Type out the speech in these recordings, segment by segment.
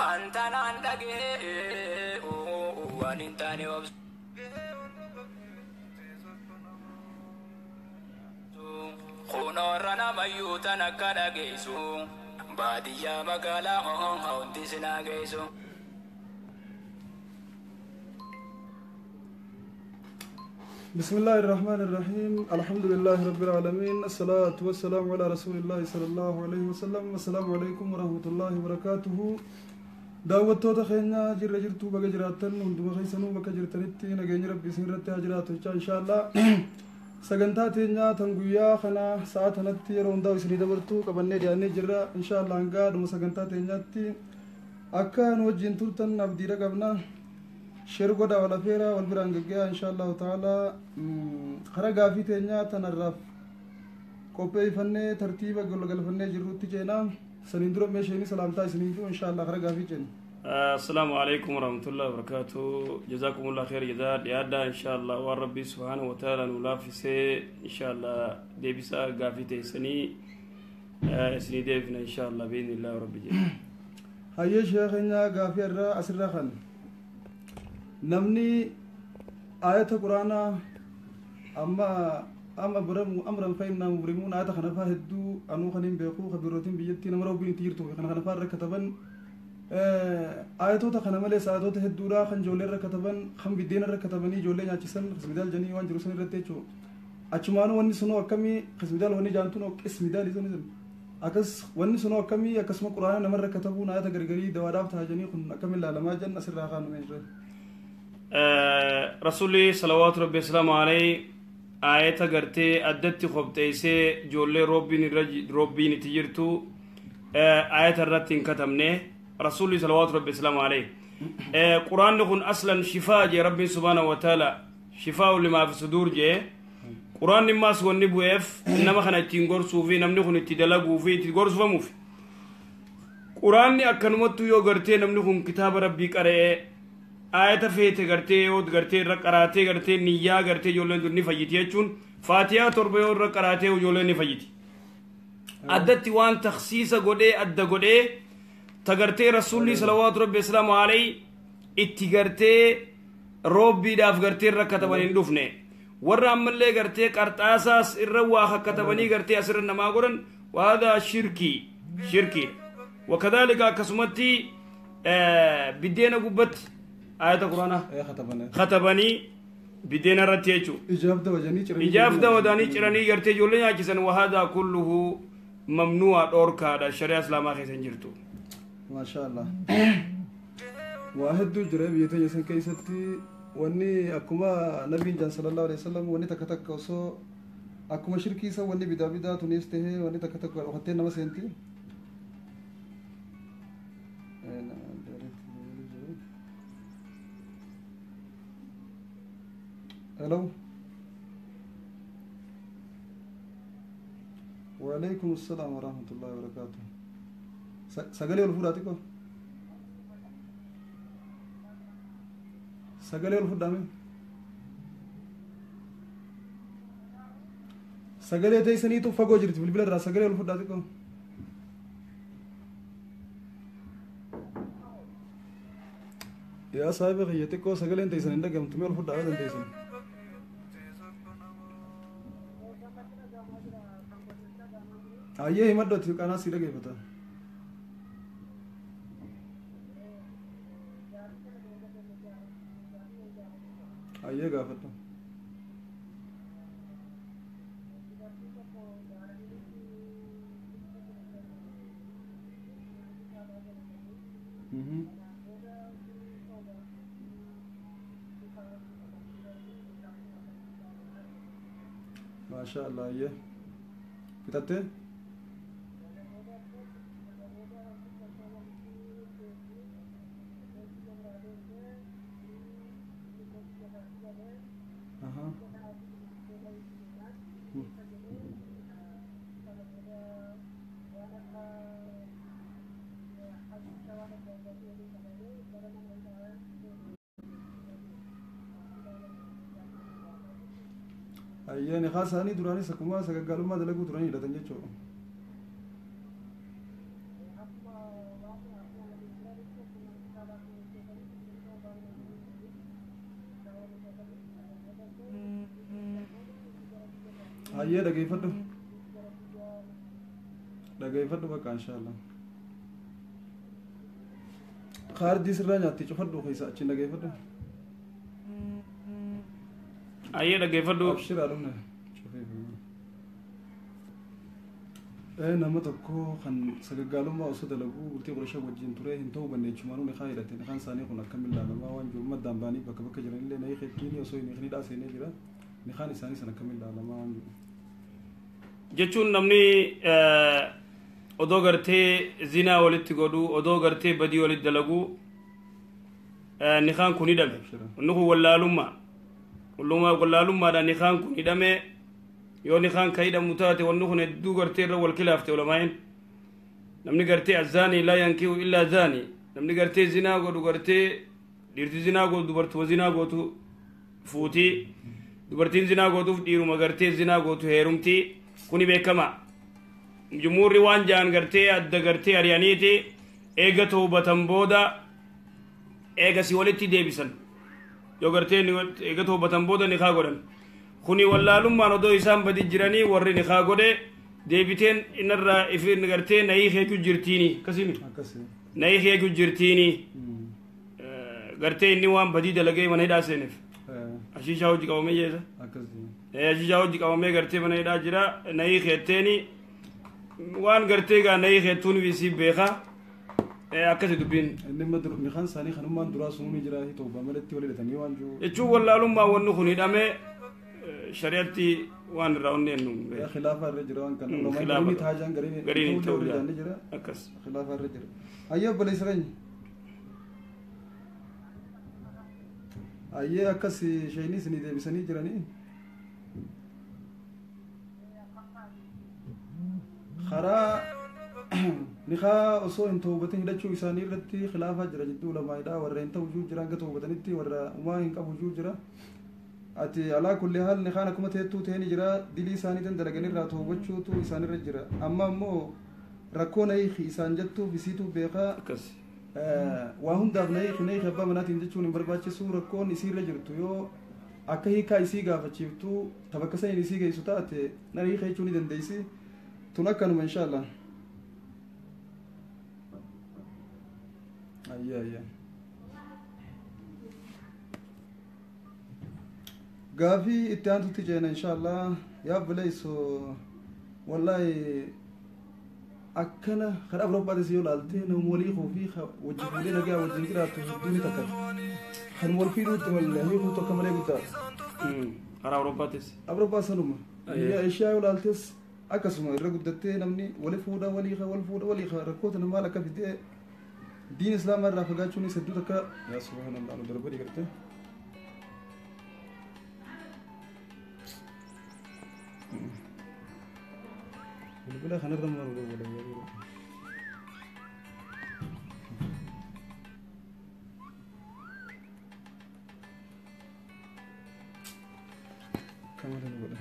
Antana andage wanintani obs Kuno rana mayuta nakada gesu Badiya magala haundi sina gesu بسم الله الرحمن الرحيم الحمد لله رب العالمين الصلاة والسلام على رسول الله صلى الله عليه وسلم السلام عليكم ورحمة الله وبركاته daawwattoota keenya jirra jirtuu baga jiraattan hunduma keessanuu bakka jirtanitti nageenyi rabbii isin irratti haa jiraatu jecha inshaAllah sagantaa teenya tan guyyaa kana sa'a tanatti yeroo hundaa isinii dabartuu qabannee dhiyaannee jirra inshaAllah hanga dhuma sagantaa teenyaatti akka nu wajjin turtan abdiidha qabna sheer godha wal afeera wal biraan gaggeessaa inshaAllah ta'ala karaa gaafii teenya tanarraaf qopheeffannee tartiiba galfannee jirrutti ceenaa سنين درو ماشيني سلامتا سنين جو إن شاء الله خرج في جن. السلام عليكم ورحمة الله وبركاته جزاكم الله خير جزاء يادا إن شاء الله وربي سبحانه وتعالى نلافس إن شاء الله دبيسا قافي تيسني سني ديفنا إن شاء الله بإذن الله ربي جل. هاي شيخنا قافي الرا أسرع خن نمني آية القرآن أما برم أمرا فإننا مبرمون آيات خنفا هدو أنو خنين بيقو خبيروتين بيجتي نمرو بين تيرتو خنفا ركتبن آياتو تخنمالي ساعتو تهدورا خن جولي ركتبن خم بدين ركتبني جولي ناچسن خسمدال جني وان جروسن رتيچو أچمانو وني سنو أكمي خسمدال وني جانتونو اسمدال يزن أكس وني سنو أكمي أكسم القرآن نمر ركتبون آيات غرغري دواداب تهاجني خن أكمل لالما جن أسر راخان ميجر رسولي صلوات ربي السلام عليه آية غرتي أدتي خبتيسي جولي روبين تجرتو آية الرتين كتمنه رسولي صلوات ربي السلام عليه قرآن نكون أصلا شفاء جي ربي سبحانه وتعالى شفاء لما في صدور جي قرآن نماس ونبو اف إنما خنا تنغور صوفي نمنخون تدلقو في تنغور صوفا موفي قرآن أكنمتو يو غرتي نمنخون كتاب ربي كره آية فيت غرتي ود غرتي رقراتي غرتي نيا غرتي جولن دني فجيتي أجون فاتحة تربية ور رقراتي وجولن فجيتي أدت وان تخصيص غودي أد غودي تغرتي رسولي صلوات ربي السلام عليه اتغرتي ربي داف غرتي ركتبني ندفنه ور عمل غرتي قرطاساس الرواخ كتبني غرتي أسر النماغرن وهذا شركي وكذلك كسمتي بدينا قبت آية القرآن خطبني بدينا رتيجو إجابة وداني چراني غرتي جولين عجسن وهذا كله ممنوع دوركا دا شريعة اسلاما خيسن جرتو ما شاء الله واحد دو جرب يتجسن كيستي واني أكما نبي جان صلى الله عليه وسلم واني تكتك وصو أكما شركي سا واني بدا تنيسته واني تكتك وخطين نما سنتي هلو وعليكم السلام ورحمة الله وبركاته سجلي الفراتيكو سجلي الفرامي سجلي تيسني تو فوق جريت بالبلاد را سجلي الفراتيكو يا صاحب غيتكو سجلي تيسني عندك يوم تميل الفرات تيسني आइए हिम्मत दो काना सीधा गए पता आइएगा पता माशाअल्लाह ये पिताते يعني خاصة دراني سكما سكالو ما دلقو دراني لا تنجتشو أيه دقي فدو بقى إن شاء الله خارج دي سرنا جاتي شوفدو خيسا أشين دقي فدو أيه دقي فدو أبشر أرونا nama tokko kan sagagaalummaa osoo dalaguu bultii qorashaa wajjin ture hin ta'u banneechumaanuu ni kaayilate ni kan isaanii kun akkamiin ilaalamaa waan jiru maddaan baanii bakka bakka jiranillee na hiikettiini osoo hin hiikni dhaaseenee jira ni kan isaanii san akkamiin ilaalamaa waan jiru jechuun namni odoo gartee zinaa walitti godhu odoo gartee badii walitti dalaguu ni kan kun hidhame inni kun wallaalummaadhaan ni kan kun hidhame يوني خان كيدا متاتي والنخن الدو غرتي الرول كلافتي ولا ماين نمني غرتي الزاني لا ينكيو إلا زاني نمني غرتي زنا غو غرتي ديرتي زنا غو دبرت وزنا غو تو فوتي دبرتين زنا غو تو ديرو ما غرتي زنا غو تو هيرمتي كوني بكما جمهور روان جان غرتي اد غرتي اريانيتي ايغا توبتن بودا ايغا سيولتي ديبسن يو غرتي ايغا توبتن بودا نخا غودن kuni wallaalummaan odoo isaan badi jiranii warri ni kaa godhe deebiteen inarraa ifin gartee nayii keeku jirtiini kasimi nayii keeku jirtiini gartee inni waan badii dalagee mana hidhaa seeneef ashiishaa hojii qabamee jeesa ashiishaa hojii qabamee gartee mana hidhaa jira nayii keetteeni waan gartee gaa nayii keettuun visii beekaa akkasi dubbiin inni madru ni kan isaanii kanummaan duraa sumuu jira hitooba malatti walii dhatanii waan jiru jechuun wallaalummaan wanni kun hidhamee شريعتي وان راونين يا خلافة الرجل وان كان لما يرمي تاجان قرين تولي أكس خلافة الرجل أيه بلي سرني أيه أكس شيني سني ده بسني جراني خرا نخا أصو إنتو بتين ده شو إنساني رتي خلافة جرا جدو لما يدا ورا إنتو وجود جرا كتو بتنيتي ورا ما إنك وجود جرا ati ala kulli hal ni khana kuma teettu teeni jira dilii isaanii tan dalaganii irraa to'achuutu isaan irra jira amma ammoo rakkoo nayi isaan jettu bisiitu beekaa waa hundaaf nayi abbaa manaatiin jechuun hin barbaachisu rakkoon isiirra jirtu yoo akka hiikaa isii gaafachiiftu tabakka sayin isii geessu taate na hiika jechuu ni dandeessi tun akkanuma inshallah ayya قافي اتانتو تجينا ان شاء الله يا بليسو والله اكنا خراب ربا دسيو لالتين مولي خوفي وجبولي نجا وجنكرا تهدوني تكر خن مول في دوت ولا هي تو كمري بتا خراب ربا دس ابربا سنوم يا اشياء لالتس اكسم رغدتي نمني ولا فودا ولي خ ركوتنا مالك في دين اسلام الرافقاچوني سدو تك يا سبحان الله دربري کرتے بلا خلينا نرمر ولا كمان ولا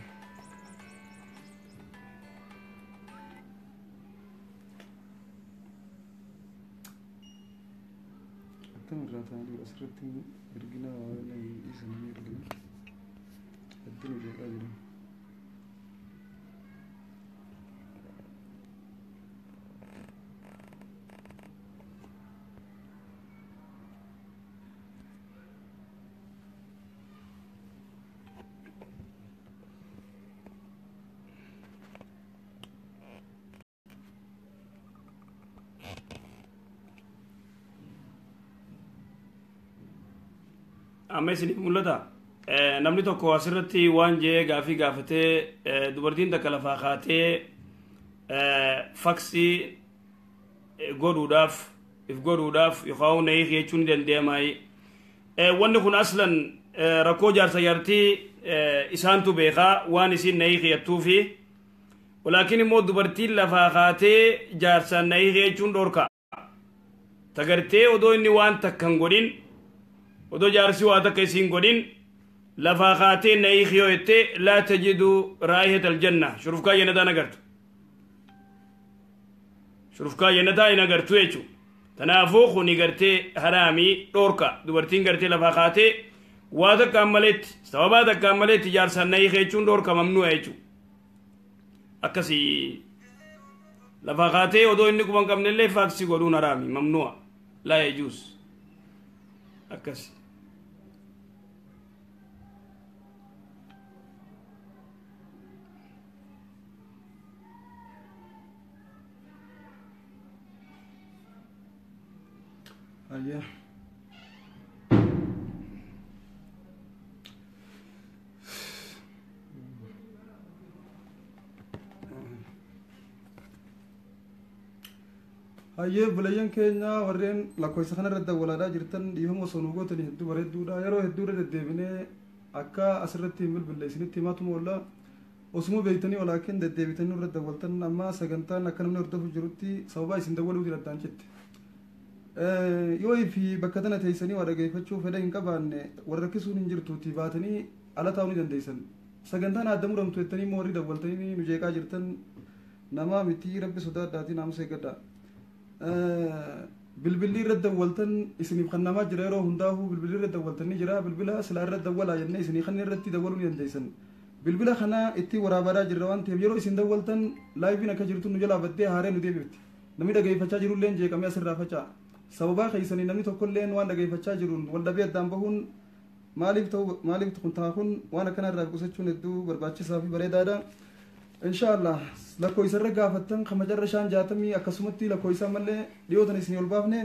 أتمنى راتاني أسرتي برجنا ولا يسمى برجنا الدنيا جاهزة أمسني مولدا نمني تو كواسرتي وانجي غافي غافتي دوبرتين تكلا فاخاتي فاكسي غودوداف if غودوداف يخاو نيخ يچون دن ديماي ونكون اصلا ركو جار سيارتي اسانتو بيخا وان سي نيخ يتوفي ولكن مو دوبرتين لفاخاتي جار سن نيخ يچون دوركا تغرتي ودو اني وان تكنغودين ودو جارسي واتا كيسين قدين لفاقاتي نيخيو يتي لا تجدوا رائحة الجنة شرفكا يندا نغرتو شرفكا يندا نغرتو يچو تنافوخو نغرتي حرامي دوركا دوبرتين غرتي لفاقاتي واتا كاملت سواباتا كاملت جارسا نيخي چون دوركا ممنوع يچو akkasi lafa kaatee odoo inni quban qabnellee faaksii godhuun haraami mamnu'a laa yajuus akkasi أيه hayyee bulayyan keenya warreen lakkoofsa kana irratti dawwalaadhaa jirtan dhiifama osoo nu gootanii hedduu bareedduudha yeroo hedduudha deddeebinee akka asirratti hin bilbille isinitti himatuma oolla osuma beektanii walaakin deddeebitanii irratti dawwaltan amma sagantaan akka namni hordofu jirutti sababa isin dawwaluutiin addaan jette yoo fi bakka tana teessanii waa dhageeffachuu fedha hin qabaanne warra rakkisuun hin jirtuuti baatanii ala taa'uu ni dandeessan sagantaan adda muramtu jettanii moorii dawwaltanii nu jeeqaa jirtan nama miti rabbi sodaadhaatiin naamusa eeggadhaa bilbilli irratti dawwaltan isiniif kan namaa jira yeroo hundaa'u bilbilli irratti dawwaltanii jira bilbila silaa irratti dawwalaa jennee isinii kan irratti dawwaluu ni dandeessan bilbila kana itti waraabaadhaa jirra waan ta'eef yeroo isin dawwaltan laayiviin akka jirtu nu jalaa baddee haaree nu deebifti namni dhageeffachaa jirulleen jeeqamee asirraa faca'a sababaa keessanii namni tokkolleen waan dhageeffachaa jiruun waldhabee addaan bahuun maaliif kun taa'uun waan akkanarraa qusachuun hedduu barbaachisaa fi bareedaadha inshallah lakkoofsarra gaafattan kamajarra shaan jaatamii akkasumatti lakkoofsa malee dhiyootan isin ol baafne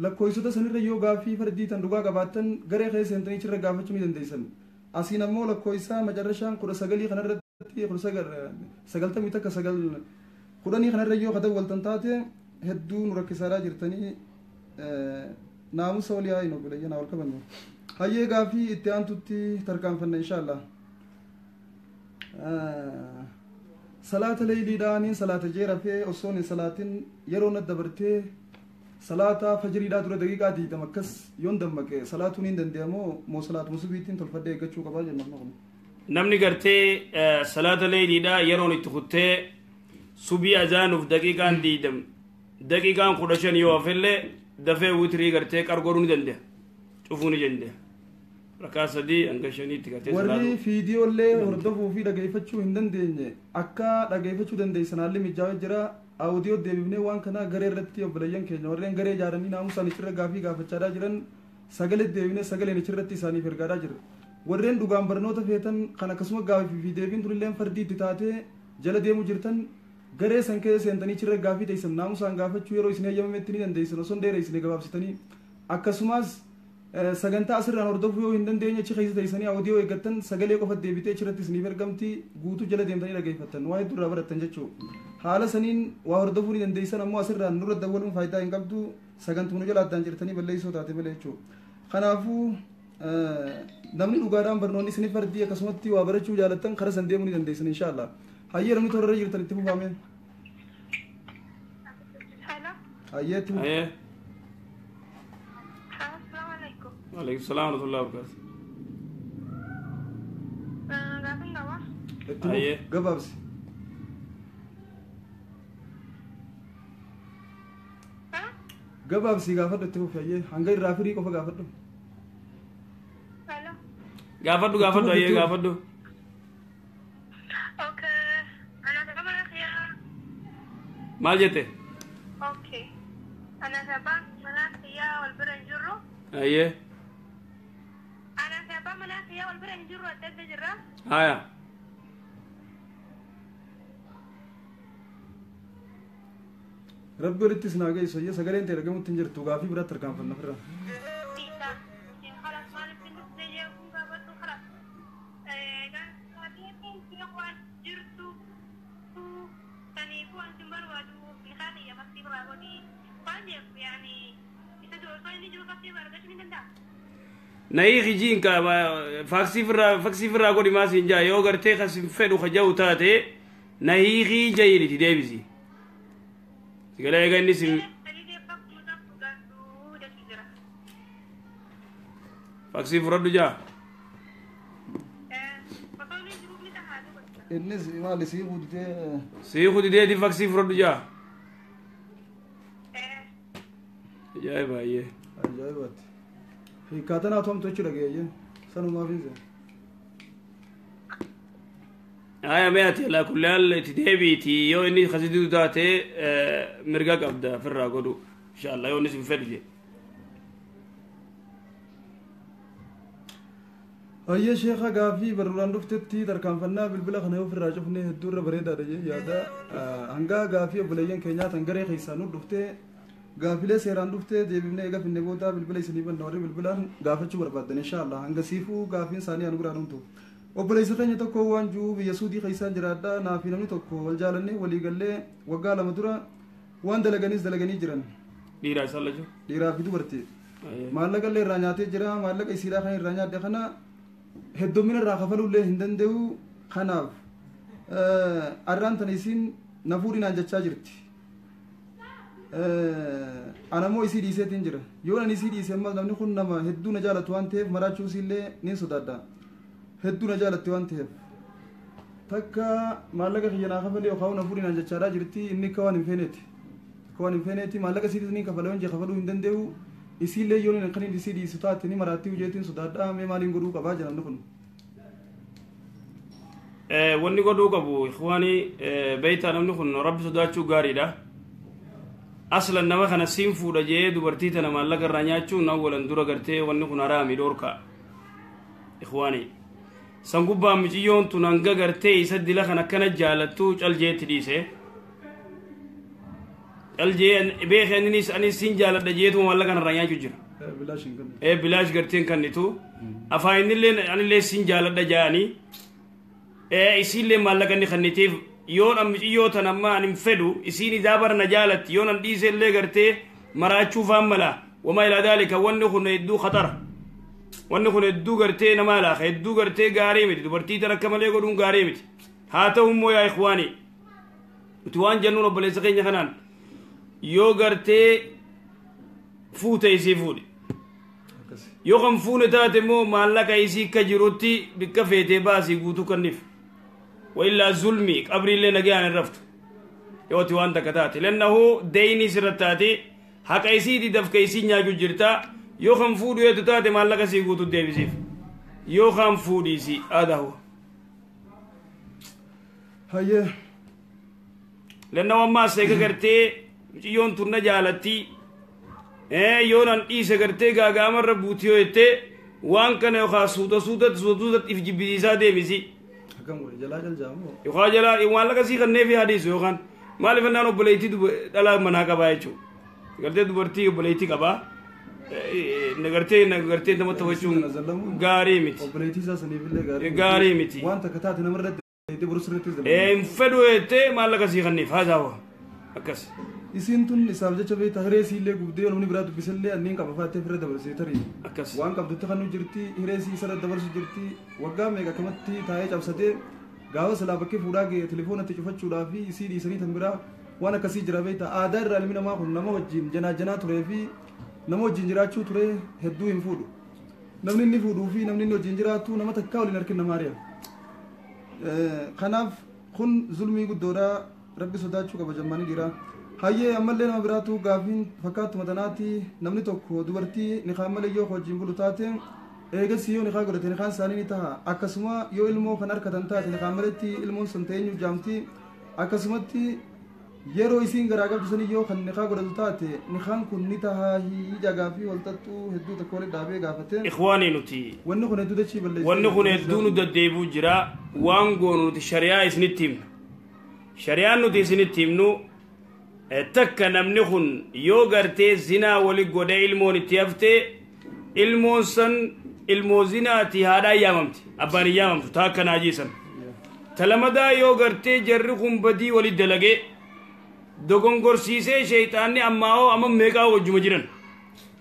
lakkoofsota sanirra yoo gaafii fardii tan dhugaa qabaattan garee keessa seentanii irra gaafachuu ni dandeessan asiin ammoo lakkoofsa majarra shaan 19 kanarratti 90 takka 9 10 kanarra yoo kadawwaltan taate hedduu nu rakkisaadhaa jirtanii naamusa walii haa inoogule yana wal qabannu hayyee gaafii itti aantutti tarkaanfanna inshallah salaata leeyliidhaaniin salaata jeerafee osoon hin salaatin yeroo na dabartee salaata fajriidhaa dura daqiiqaa 20 akkas yoon dammaqe salaatuun hin danda'amoo moo salaatuma subiitiin tolfadhee eeggachuu qabaa jenna namni gartee salaata leeyliidhaa yeroon itti kuttee subii azaanuuf daqiiqaan 20 daqiiqaan 15 yoo hafellee dafee witrii gartee qarqaruu ni danda'a cufuu ni danda'a rakaa sadii hanga shaniitti gartee warri fiidiyoolee hordofuu fi dhageeffachuu hin dandeenye akka dhageeffachuu dandeessan haalli mijaa'ee jira audiyoo deebifnee waan kana garee irratti obboleeyyan keenya warreen garee ijaaranii naamusaan ichirra gaafii gaafachaadhaa jiran sagalee deebinee sagaleen ichirratti isaaniif ergaadhaa jira warreen dhugaan barnoota feetan kan akkasuma gaafii fi deebiin turilleen fardii itti taatee jala deemuu jirtan garee san keessa seentanii ichirra gaafii teessan naamusaan gaafachuu yeroo isin heeyyamametti ni dandeessan osoo dheereessine gabaabsitanii akkasumas sagantaa asirraan hordofuu yoo hin dandeenye achi keessa teessanii audiyoo eeggattan sagalee qofa deebitee achirratti isiniif ergamti guutuu jala deemtanii dhageeffattan waa hedduu irraa barattan jechuu haala saniin waa hordofuu ni dandeessan ammoo asirraan nurra dawwaluun faayidaa hin qabdu sagantuu nu jala addaan jirtanii balleessoo taate malee jechuu kanaafuu namni dhugaadhaan barnoonni isiniif fardii akkasumatti waa barachuu jaalattan karaa san deemuu ni dandeessan inshallah hayyee namni toorarra jirtan itti fufaame hayyee itti fufaame وعليكم السلام ورحمة الله وبركاته. أيه. قبابس. قبابس قافد التوفي أيه. هنقول رافري كوفا قافدو. قافدو أيه قافدو. أوكي. أنا تبغى خيار. ما جته. أوكي. أنا تبغى مناخيا والبرنجرو. أيه. هايا ربي ولدت سناقي سوية سجلين ترجموا تنجر توقافي برا تركان فلنا فرا ناي خجين كا فاكسي فرا قولي ما سينجا يو غرتي خسم فدو خجاو تاتي ناي خي جايلي تي ديبسي قال يا غني سم فاكسي فرا دجا الناس ما اللي سيخو دي فاكسي فرا دجا جاي باي جايبات في كاتنا توم توچ لگے یہ سنو ما فيزا مئة لا كل تدبيتي يو إني خزيدو داتي مرقاق أبدا في الراقودو إن شاء الله يو نسي فرجي أي شيخ غافي برولان دفتتي تركان فنا بالبلا خنيو في الراجف نه الدور بريدا رجي يادا هنگا غافي بليين كينيا تنگري خيسانو دفته غافي له سيران دفته ديبنه ايغا في نبوتا بالبلا سنيبن نوري بالبلا غافچو بربادن ان شاء الله هنگا سيفو غافين ثاني انغرانو تو وبليس خني تكو وانجو بيسودي خيسان جرادا نافي نمي تكو والجالني ولي غله وقال مدرا وان دلغني جران ديرا سالجو ديرا في دبرتي مالك اللي رانياتي جرا مالك اسيرا خني رانيات دخنا هدومين الراخفلو له هندندو خناف أران تنيسين نفورين عن جتشاجرتي أنا مو يصير يصير تنجرا يونا يصير يصير ما دام نكون نما هدو نجالة توان تيف مراتشو سيلة نيسو دادا هدو نجالة توان تيف تكا مالك خيانا خفلي وخاو نفورين عن جتشاجرتي إني كوان إنفينيتي مالك سير تنين كفلون جي خفلو هندندو isillee yoo inni kan isii sutaatti ni maraatti ujeetiin sodaadhaa mee maaliin godhuu qabaa jiran kun wanni godhuu qabu ikhwaani beeytaa namni kun rabbi sodaachuu gaariidha aslan nama kana siin fuudha jee dubartii tana maallaqa irraa nyaachuun awwalan dura gartee wanni kun haraami dhoorka ikhwaani san gubbaa miciyyoon tun hanga gartee isa dila kan akkana jaalattuu caljeetti dhiise الجي بيخ أني سنجال الدجيت وما لقنا الرجاء جوجر بلاش قرتين كنتو أفاين اللي سنجال الدجاني يصير لي ما لقني خنيتيف يون أم يوت أنا ما أنا مفدو يصير دابر نجالت يون أن ديزل اللي قرتي مرات شوف أملا وما إلى ذلك ونخن يدو خطر ونخن يدو قرتي نمالا يدو قرتي قاريمتي دبرتي ترى كمال يقولون قاريمتي هاتهم يا إخواني وتوان جنون بليسقين خنان yoo gartee fuute isii fuudhe yoo kan fuune taate immoo maallaqa isii akka jirutti bikka feetee baasii guutuu kanniif waillaa zulmii qabriillee nagaan hin raftu yooti waan takka taate lannahu deeyni sirra taate haqa isiiti dafka isii nyaachuu jirta yoo kan fuudhu yoo taate maallaqa isii guutuu deebisiif yoo kan fuudhi isii aadaa huwa hayyee lannahu ammaa seeka gartee miciyyoon tunna jaalatti yoonan dhiise gartee gaagaamarra buutiyoo jettee waan kana yookaan suuta if jibbisiisaa deemisi yookaan jalaa waan lakkasii kannee fi hadiisu yookaan maaliif annaan obboleettii dhalaa manaa qabaa jechuudha gartee dubartii obboleettii qabaa nagartee nama taphachuun gaarii miti gaarii miti hin fedhu jettee maal lakkasii kanneef haasaawa akkas isin tun isaaf jecha beekta hireesii illee gubdee namni biraa dubbisallee anniin qaba faattee firra dabarsee tarii waan qabdutti kan nu jirti hireesii isarra dabarsu jirti waggaa meeqa akkamatti taa'ee cabsatee gaafa silaa bakkee fuudhaa ga'e telefoonatti cufachuudhaa fi isii dhiisanii tan biraa waan akkasii jira beekta aadaa irraa ilmi namaa kun nama wajjin janaa turee fi nama wajjin jiraachuu ture hedduu hin fuudhu namni inni fuudhuu fi namni inni wajjin jiraatu nama takkaa waliin harkin namaa ri'a kanaaf kun zulmii guddoodhaa rabbi sodaachuu qaba jammaanii jira hayyee ammallee nama biraatu gaafiin fakkaatuma tanaatti namni tokko dubartii niqaa malee yoo wajjin bulu taate eegasii yoo niqaa godhate niqaan isaanii ni taha akkasuma yoo ilmoo kan harkatan taate niqaa maleetti ilmoon sun teenyuu jaamti akkasumatti yeroo isiin garaa qabdu sanii yoo kan niqaa godhatu taate niqaan kun ni taha hiija gaafii walxaxxuu hedduu tokko waliin dhaabee gaafate ikhwaanii nuti wanni kun hedduu dachii balleessu wanni kun hedduu nu deddeebuu jira waan goonu nuti shari'aa isinitti himnu shari'aan nuti isinitti himnu takka namni kun yoo gartee zinaa wali godhe ilmoon itti haftee ilmoon san ilmoo zinaati haadhaan yaamamti abbaan hin yaamamtu taa akka naajiisan talamadaa yoo gartee jarri kun badii wali dalagee dogongorsiisee shayxaanni ammaa'oo amma meeqaa wajjuma jiran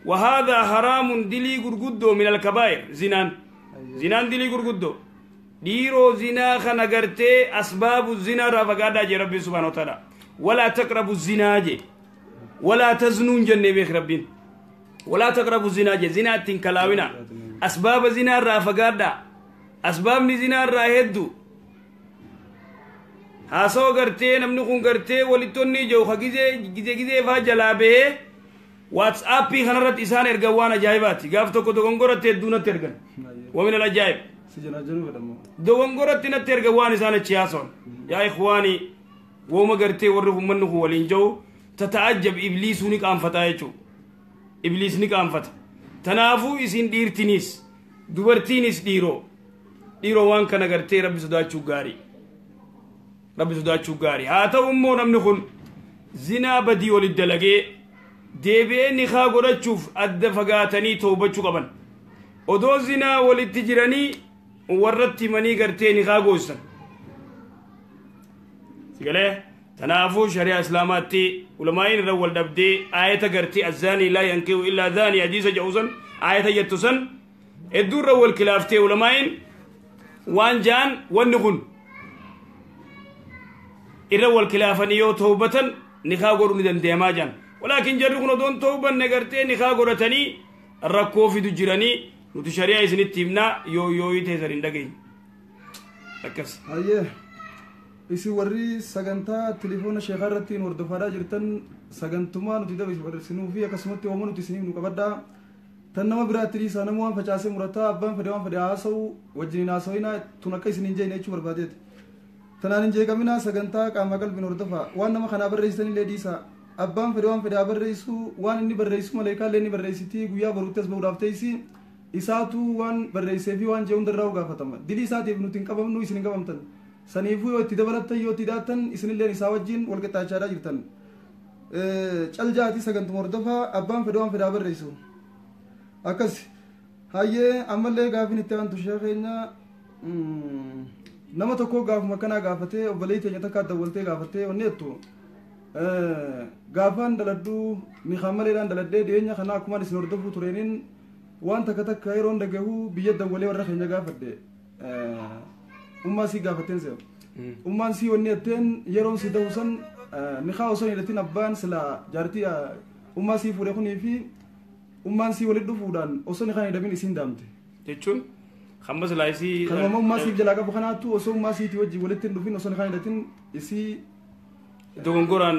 وهذا حرام دلي غرغدو من الكبائر زنان دلي غرغدو ديرو زنا خنغرتي اسباب الزنا رافقادا جي ربي سبحانه وتعالى ولا تقربوا الزنا جي ولا تزنون جنة بيخ ربين ولا تقربوا الزنا جي زنا تنكلاونا اسباب الزنا رافقادا اسباب زنا راهدو هاسو غرتي نمنو خون غرتي ولتوني جو خغيزه فاجلابه واتسابي خنرت إسان إرجعوانا جايباتي قافتو كتو غنغورة تدونا ترجن ومن الأجايب سجن جنوب دمو dogongorratti natti erga waan isaan achi haasawan yaa ikhwaani wooma gartee warri ummanni kun waliin jiru tata'ajjab ibliisuu ni qaanfataa jechuudha ibliis ni qaanfata tanaafuu isin dhiirtinis dubartiinis dhiiroo waan kana gartee rabbi sodaachuu gaarii haa ta'u immoo namni kun zinaa badii walitti dalagee deebi'ee nikaa godhachuuf adda fagaatanii toobachuu qaban odoo zinaa walitti jiranii warratti himanii gartee nikaa goosan sigalee tanaafuu shari'a islaamaatti ulamaa'iin irra wal dhabdee aayata gartee azzaanii laa yankihu illaa zaanii hadiisa jedhusan aayata jettu san hedduu irra wal kilaaftee ulamaa'iin waan jaan wanni kun irra wal kilaafanii yoo toobatan nikaa godhuu ni dandeemaa jaan walaakin jarri kun odoon toobanne gartee nikaa godhatanii rakkoo fidu jiranii nuti shari'a isinitti himnaa yoo teessan hin dhageenye akkas hayyee isi warri sagantaa telefoona sheekaa irratti nu hordofaadhaa jirtan sagantumaa nuti dabarsinuu fi akkasumatti hooma nuti isiniif nu qabadhaa tan nama biraatti dhiisaa nama waan facaasee murataa abbaan fedhe waan fedhe haasa'u wajjiniin haasa'inaa tun akka isin hin jeene jechuu barbaadeeti tanaan hin jeeqaminaa sagantaa qaama qalbiin hordofaa waan nama kanaa barreessitanillee dhiisaa abbaan fedhe waan fedhe haa barreessu waan inni barreessu maleekaallee inni barreessitii guyyaa baruuttis bahuudhaaf teessi isaatu waan barreessee fi waan jee hundarraa gaafatama dilii isaatiif nuti hin qabamnu isin hin qabamtan saniifuu yoo itti dabalattan yoo itti daattan isinilleen isaa wajjin wal qixxaachaadhaa jirtan caljaati sagantuma hordofaa abbaan fedhe waan fedhe haa barreessu akkas hayyee ammallee gaafin itti aantu ishee keenya nama tokko gaafuma kanaa gaafatee obboleettii teenya takka dawwaltee gaafattee wanni jettu gaafaan daladhuu niqaa maleedhaan daladhee dhiyeenya kanaa akkumaan isin hordofuu tureeniin waan takka yeroon dhagahu biyya dawwalee warra keenya gaafadhe ummaa sii gaafatteen se'u ummaan sii wanni jetteen yeroon si dahu san niqaa osoo hin hidhatin abbaan sila jaartii ummaa sii fuudhe kunii fi ummaan sii walitti dhufuudhaan osoo niqaa hin hidhamin isiin daamte jechuun hamma silaayisii kanuma ummaa siif jalaa qabu kanaattu osoo ummaa siitii wajjin walitti hin dhufin osoo niqaa hin hidhatin isii dogongoraan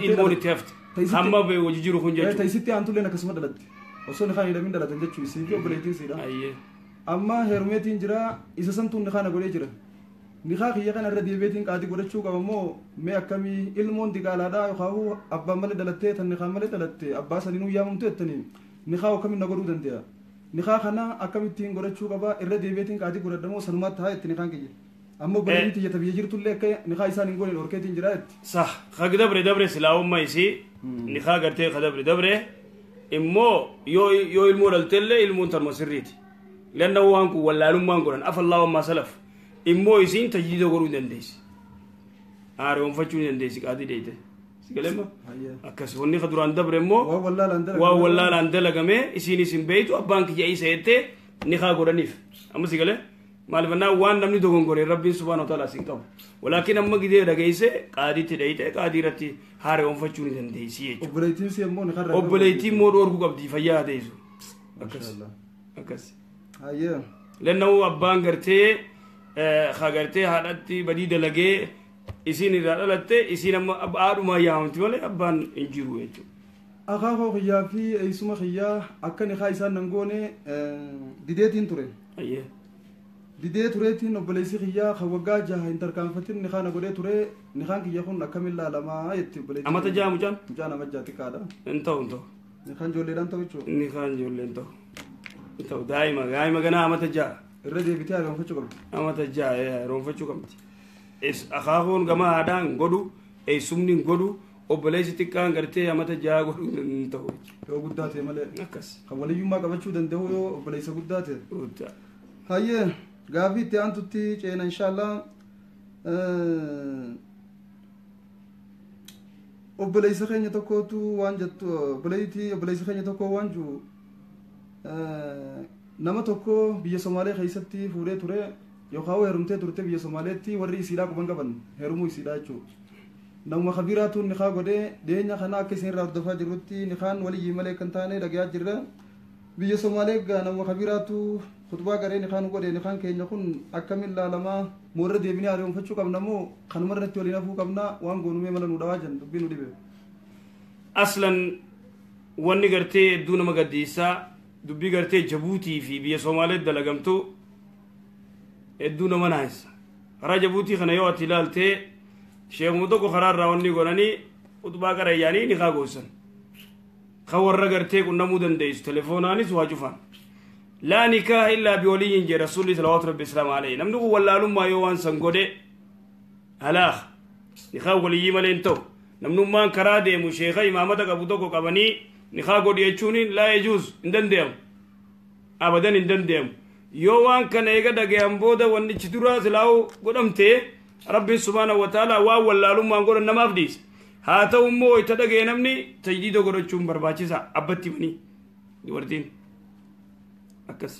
ilmoon itti hafte hamma bee hojii jiru kun jechuudha taisitti aantulleen akkasuma dhalatti osoo niqaa hin hidhamin dhalatan jechuu isii fi obboleettiin siidha amma heerumeetiin jira isa santuun niqaa na godhee jira niqaa kiyya kana irra deebiitiin qaadii godhachuu qaba moo mee akkamii ilmoon diqaalaadhaa yookaan abbaan malee dhalattee tan niqaa malee dhalatte abbaa saniinuu yaamamtu jettanii niqaa akkamiin na godhuu danda'a niqaa kana akkamittiin godhachuu qaba irra deebiitiin qaadii godhadhamoo sanumaatti haa itti niqaan kiyya ammoo bareedin tiyyata biyya jirtullee akka niqaa isaan hin goone dhorkeetiin jira jetti sah ka dabre silaawummaa isii niqaa gartee ka dabre immoo yoo ilmoo dhalteellee ilmoon tarma sirriiti lanna waan kun wallaalummaan godhan afallaa wammaa salaf immoo isiin tajjiida godhuu dandeessi aareewwanfachuu dandeessi qaadii deeyte sigalema akkas wanni ka duraan dabre immoo waa wallaalaan dalagamee isiin isin beeytu abbaan kiyya isa jettee niqaa godhaniif amma sigalee maalifannaa waan namni dogongoree rabbiin subhaana wa ta'ala sin qabu walaakin amma gidee dhageesse qaadiitti dhayite qaadii irratti aareewwanfachuu ni dandeessi jechuudha obboleettiin immoo dhoorkuu qabdi fayyaa teessu akkas lenna'uu abbaan gartee gartee haadhatti badii dalagee isiin irraa dhalatte isiin amma haadhumaa yaamamti malee abbaan hin jiru jechuudha. Akaakoo kiyyaa fi eessuma kiyyaa akka niqaa isaan nan goone dideetiin ture. Didee tureetiin obboleessi kiyyaa kan waggaa jaha hin tarkaanfatin niqaa na godhee ture niqaan kiyya kun akkamiin laalamaa jetti obboleessi. Amata jaha mucaan? Mucaan amajjaa xiqqaadha. Hin ta'u. Niqaan ijoolleedhaan ta'u jechuudha. Niqaan ijoolleen ta'u. Daa'ima ganaa amata jaha. Irra deebitee haroonfachuu qabdi. Amata jaha haroonfachuu qabdi. Akaakoon gama haadhaan godhu eessumni godhu obboleessi xiqqaan gartee amata jaha godhu hin ta'u. Yoo guddaa ta'e malee. Akkas. Kan waliyyummaa qabachuu danda'u yoo obboleessa guddaa ta'e. Hayyee gaafii itti aantutti ceena inshaallah obboleessa keenya tokkootu waan jettu obboleessa keenya tokko waan jiru nama tokko biyya Somaalee keessatti fuudhee ture yookaan heerumtee turte biyya Somaaleetti warri isiidhaa quban qaban heerumuu isiidhaa jechuudha. Namuma khabiraatu niqaa godhee dhiyeenya kana akka isin irraa hordofaa jirrutti niqaan waliyyii malee kan taane dhagayaa jirra. Biyya Somaalee gaa namuma khabiraatu khutbaa garee niqaan godhee niqaan keenya kun akkamiin laalamaa moorra deebinee haroomfachuu qabna moo kanuma irratti waliin hafuu qabna waan goonumee mala nu dhawaa jan dubbii nu dhibe. Aslan wanni gartee hedduu nama gaddiisaa dubbii gartee Jabuutii fi biyya Somaalee dalagamtu hedduu nama naayisa karaa jabuutii kana yoo ati ilaaltee sheekuma tokko karaarraa wanni godhanii utubaa qarayyaanii ni kaa goosan ka warra gartee qunnamuu dandeessu telefoonaanis waa cufan laa nikaaha illaa biwaliyyin jee rasuulli salawaatu rabbi islaamu alayhi namni kun wallaalummaa yoo waan san godhe halaaka nikaa waliyyii malee hin ta'u namnummaan karaa deemu sheeka imaamata qabu tokko qabanii nikaa godhi jechuun laa yejuus hin dandeemu abadan hin dandeemu yoo waan kana eega dhagayan booda wannichi duraa silaa'u godhamtee rabbiin subhaanahu wa ta'ala waan wallaalummaan godhan namaaf dhiisa haa ta'u immoo itti dhagaye namni tajdiida godhachuun barbaachisa abbatti manii dubartiin akkas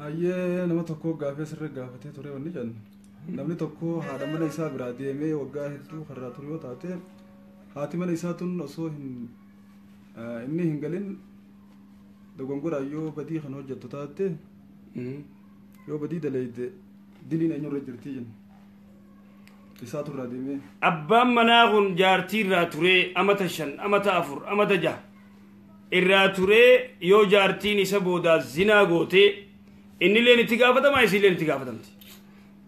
ayyee nama tokko gaafee sirra gaafatee ture wanni jennu namni tokko haadha mana isaa biraa deemee waggaa hedduu karraa ture yoo taate haati mana isaa tun osoo inni hin galin dogongora yoo badii kan hojjettu taate yoo badii dalayde diliin eenyurra jirtii jennu isaa turraa deemee abbaan manaa kun jaartii irraa turee amata 5 amata 4 amata 6 irraa turee yoo jaartiin isa boodaa zinaa gootee inni leen itti gaafatama isiileen itti gaafatamti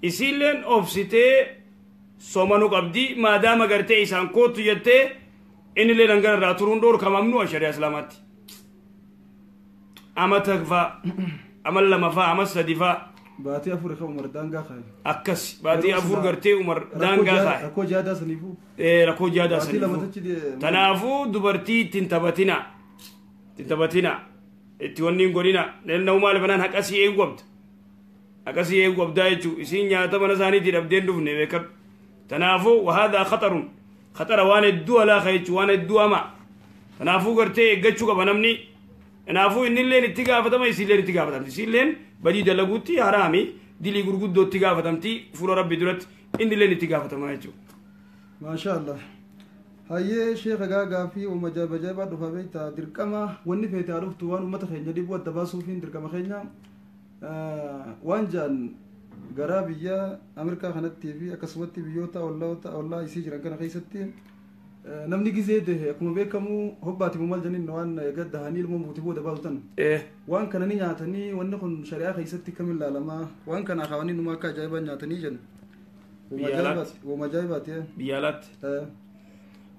isiileen obsitee soomanu qabdi maadaama gartee isaan kootu jettee inni leen hangana irraa turuun dhoorkamamnu shari'a islaamaatti amata faa amal 2 faa amal 3 faa baatii 4 ka umar daangaa kaaye akkas baatii 4 gartee umar daangaa kaaye rakkoo jaadaa saniifuu rakkoo jaadaa saniifuu tanaafuu dubartii tintabatina itti wanniin godhina lenna'u maal banaan haqasii eegwabdaa jechuu isiin nyaata mana isaaniitii dhabdeen dhufne beekadhu tanaafuu wahaadaa khaxara waan hedduu alaaka jechuu waan hedduu ama tanaafuu gartee eeggachuu qaba namni tanaafuu innilleen itti gaafatama isiilleen itti gaafatamti isiilleen badii dalaguutti haraami dilii gurguddoo itti gaafatamti fuula rabbi duratti innilleen itti gaafatama jechuu maasha allah hayyee sheekha gaagaa fi umajaabaa dhufa beektaa dirqama wanni feete haa dhuftu waan uummata keenya dhibuu adda baasuufiin dirqama keenya waan jaan garaa biyya Ameerikaa kanattii fi akkasumatti biyyoota ollaa isii jiran kana keessatti namni gizee dehe akkuma beekamu hobbaatimu maal janiin waan gaddahanii ilmoo muutii booda baasutan waan kana ni nyaatanii wanni kun shari'aa keessatti kam ilaalamaa waan kana akaawanii numa akka ajaa'ibaa nyaatanii jennu umajaa'ibaati biyyaalaatti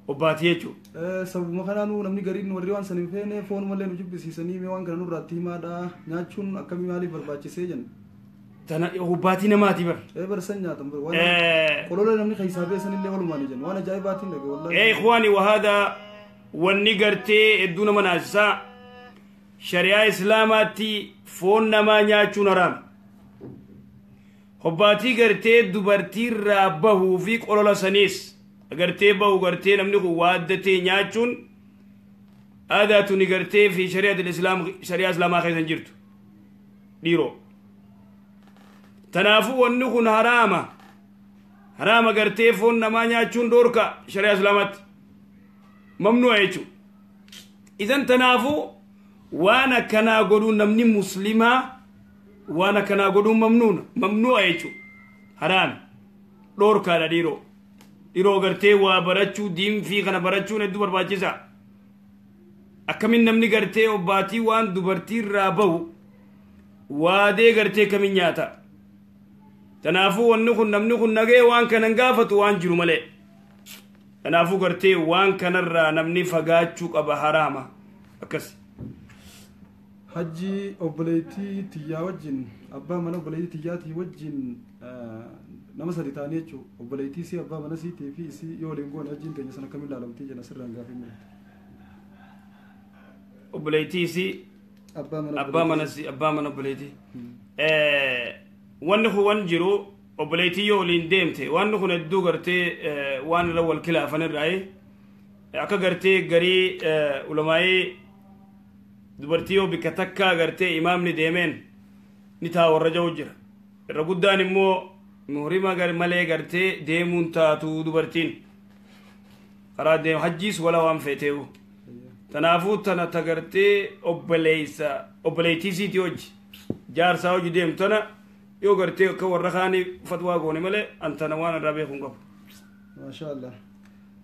obbaati jechuudha sababuma kanaanuu namni gariin warri waan san hin feene foon malee nu jibbisiisanii mee waan kana nurraatti himaadha nyaachuun akkamii maaliif barbaachisee jenna tana obbaati namaati bar barsan nyaatan bar waan qolola namni keessaa beesan illee walumaan jenna waan ajaa'ibaatiin dhage wallahi ikhwani wahada wanni gartee hedduu nama naasisaa shari'aa islaamaatti foon namaa nyaachuun haraam hobbaatii gartee dubartiirraa bahuu fi qolola saniis agartee bahu gartee namni kun waaddatee nyaachuun aadaatu ni gartee fi shari'aa islaamaa keessan jirtu dhiiroo tanaafuu wanni kun haraama gartee foon namaa nyaachuun dhoorka shari'aa islaamaatti mamnu'a jechuu idan tanaafuu waan akkanaa godhuun namni muslimaa waan akkanaa godhuun mamnu'a jechuu haraami dhoorkaadha dhiiroo gartee waa barachuu diinfii kana barachuun hedduu barbaachisa akkamin namni gartee obbaatii waan dubartiirraa bahu waadee gartee kamin nyaata tanaafuu wanni kun namni kun nagee waan kanan gaafatu waan jiru malee tanaafuu gartee waan kanarraa namni fagaachuu qaba haraama akkas hajji obboleettii tiyyaa wajjin abbaa mana obboleettii tiyyaatii wajjin nama sadi ta'anii jechuun obboleettii si abbaa mana siitii fi isii yoo waliin goone wajjin teenya sana akkamiin ilaalamtii jenna sirraan gaafii mul'ata. obboleettii si abbaa mana obboleettii wanni kun wan jiru obboleettii yoo waliin deemte wanni kun hedduu gartee waan irra wal kilaafan irraayi akka gartee garii ulamaa'ee dubartii yoo bikka takkaa gartee imaamni deemeen ni taa warra ja'u jira irra guddaan immoo muhrima malee gartee deemuun taatu dubartiin karaa deemu hajjiis wala waan feeteewu tanaafuu tana tagartee obboleettii siitii hojii jaarsaa hojii deemtu tana يو قرتي كورخاني فتوى قوني ملي أنت نوان الربيع خنقف ما شاء الله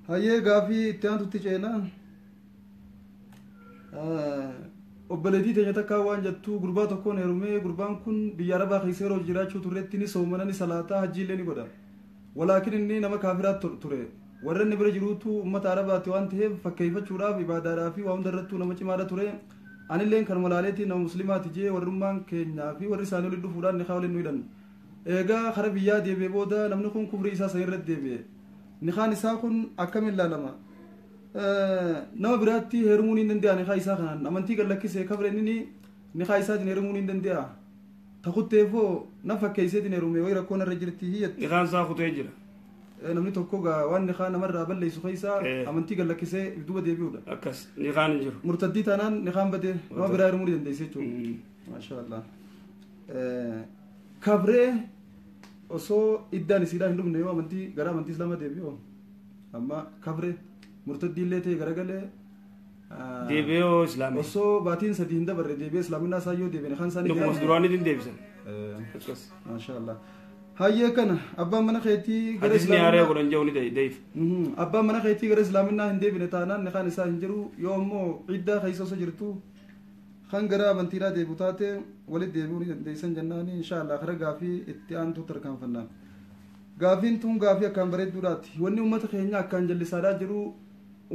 هاي غافي تيان تتجينا obboleettii teenya takkaa waan jettuu gurbaa tokkoon heerumee gurbaan kun biyya arabaa keessa yeroo jiraachuu turreetti ni soomana ni salaataa hajjiillee ni godha walaakin inni nama kaafiraa ture warra inni bira jiruutu ummata arabaatti waan ta'eef fakkeeffachuudhaaf ibaadaadhaa fi waa hundarrattuu nama cimaadha ture anilleen kan malaaleetii nama muslimaati jee warrummaan keenyaa fi warri isaanii olii dhufuudhaan niqaa waliin nu hidhan eegaa kara biyyaa deebi'ee booda namni kun kufrii isaa san irratti deebi'e niqaan isaa kun akkamiin ilaalama nama biraatti heerumuun hin danda'a niqaa isaa kanaan amantii gallakkisee kabre inni niqaa isaatiin heerumuun hin danda'a takutteefoo na fakkeesseetiin heerume wayi rakkoon irra jirti hiyyatti niqaan isaa kutee jira namni tokko gaa waan niqaa namarraa balleessu keessaa amantii gallakkisee duuba deebi'uudha akkas niqaan hin jiru murtaddii taanaan niqaan badee nama biraa heerumuu ni dandeesse jechuudha maashaallah kabree osoo iddaan isiidhaan hin dhumne yoo amantii gara amantii islaamaa deebi'oo amma kabree murtaddii illee ta'e garagalee deebi'oo islaamii osoo baatiin sadii hin dabarre deebi'ee islaaminaa isaa yoo deebi'e kan isaanii dhugumas duraaniitiin deebisan akkas maashaallah hayyee kana abbaan mana keetii gara hadisni haaree godhan jawni deef abbaan mana keetii gara islaaminaa hin deebine taanaan niqaan isaa hin jiru yoo ammoo iddaa keessa osoo jirtu kan gara amantiidhaa deebi'u taate walitti deebi'uu ni dandeessan jennaani inshaallah kara gaafii itti aantu tarkaanfannaa gaafiin tun gaafii akkaan bareedduudhaati wanni uummata keenya akkaan jallisaadhaa jiru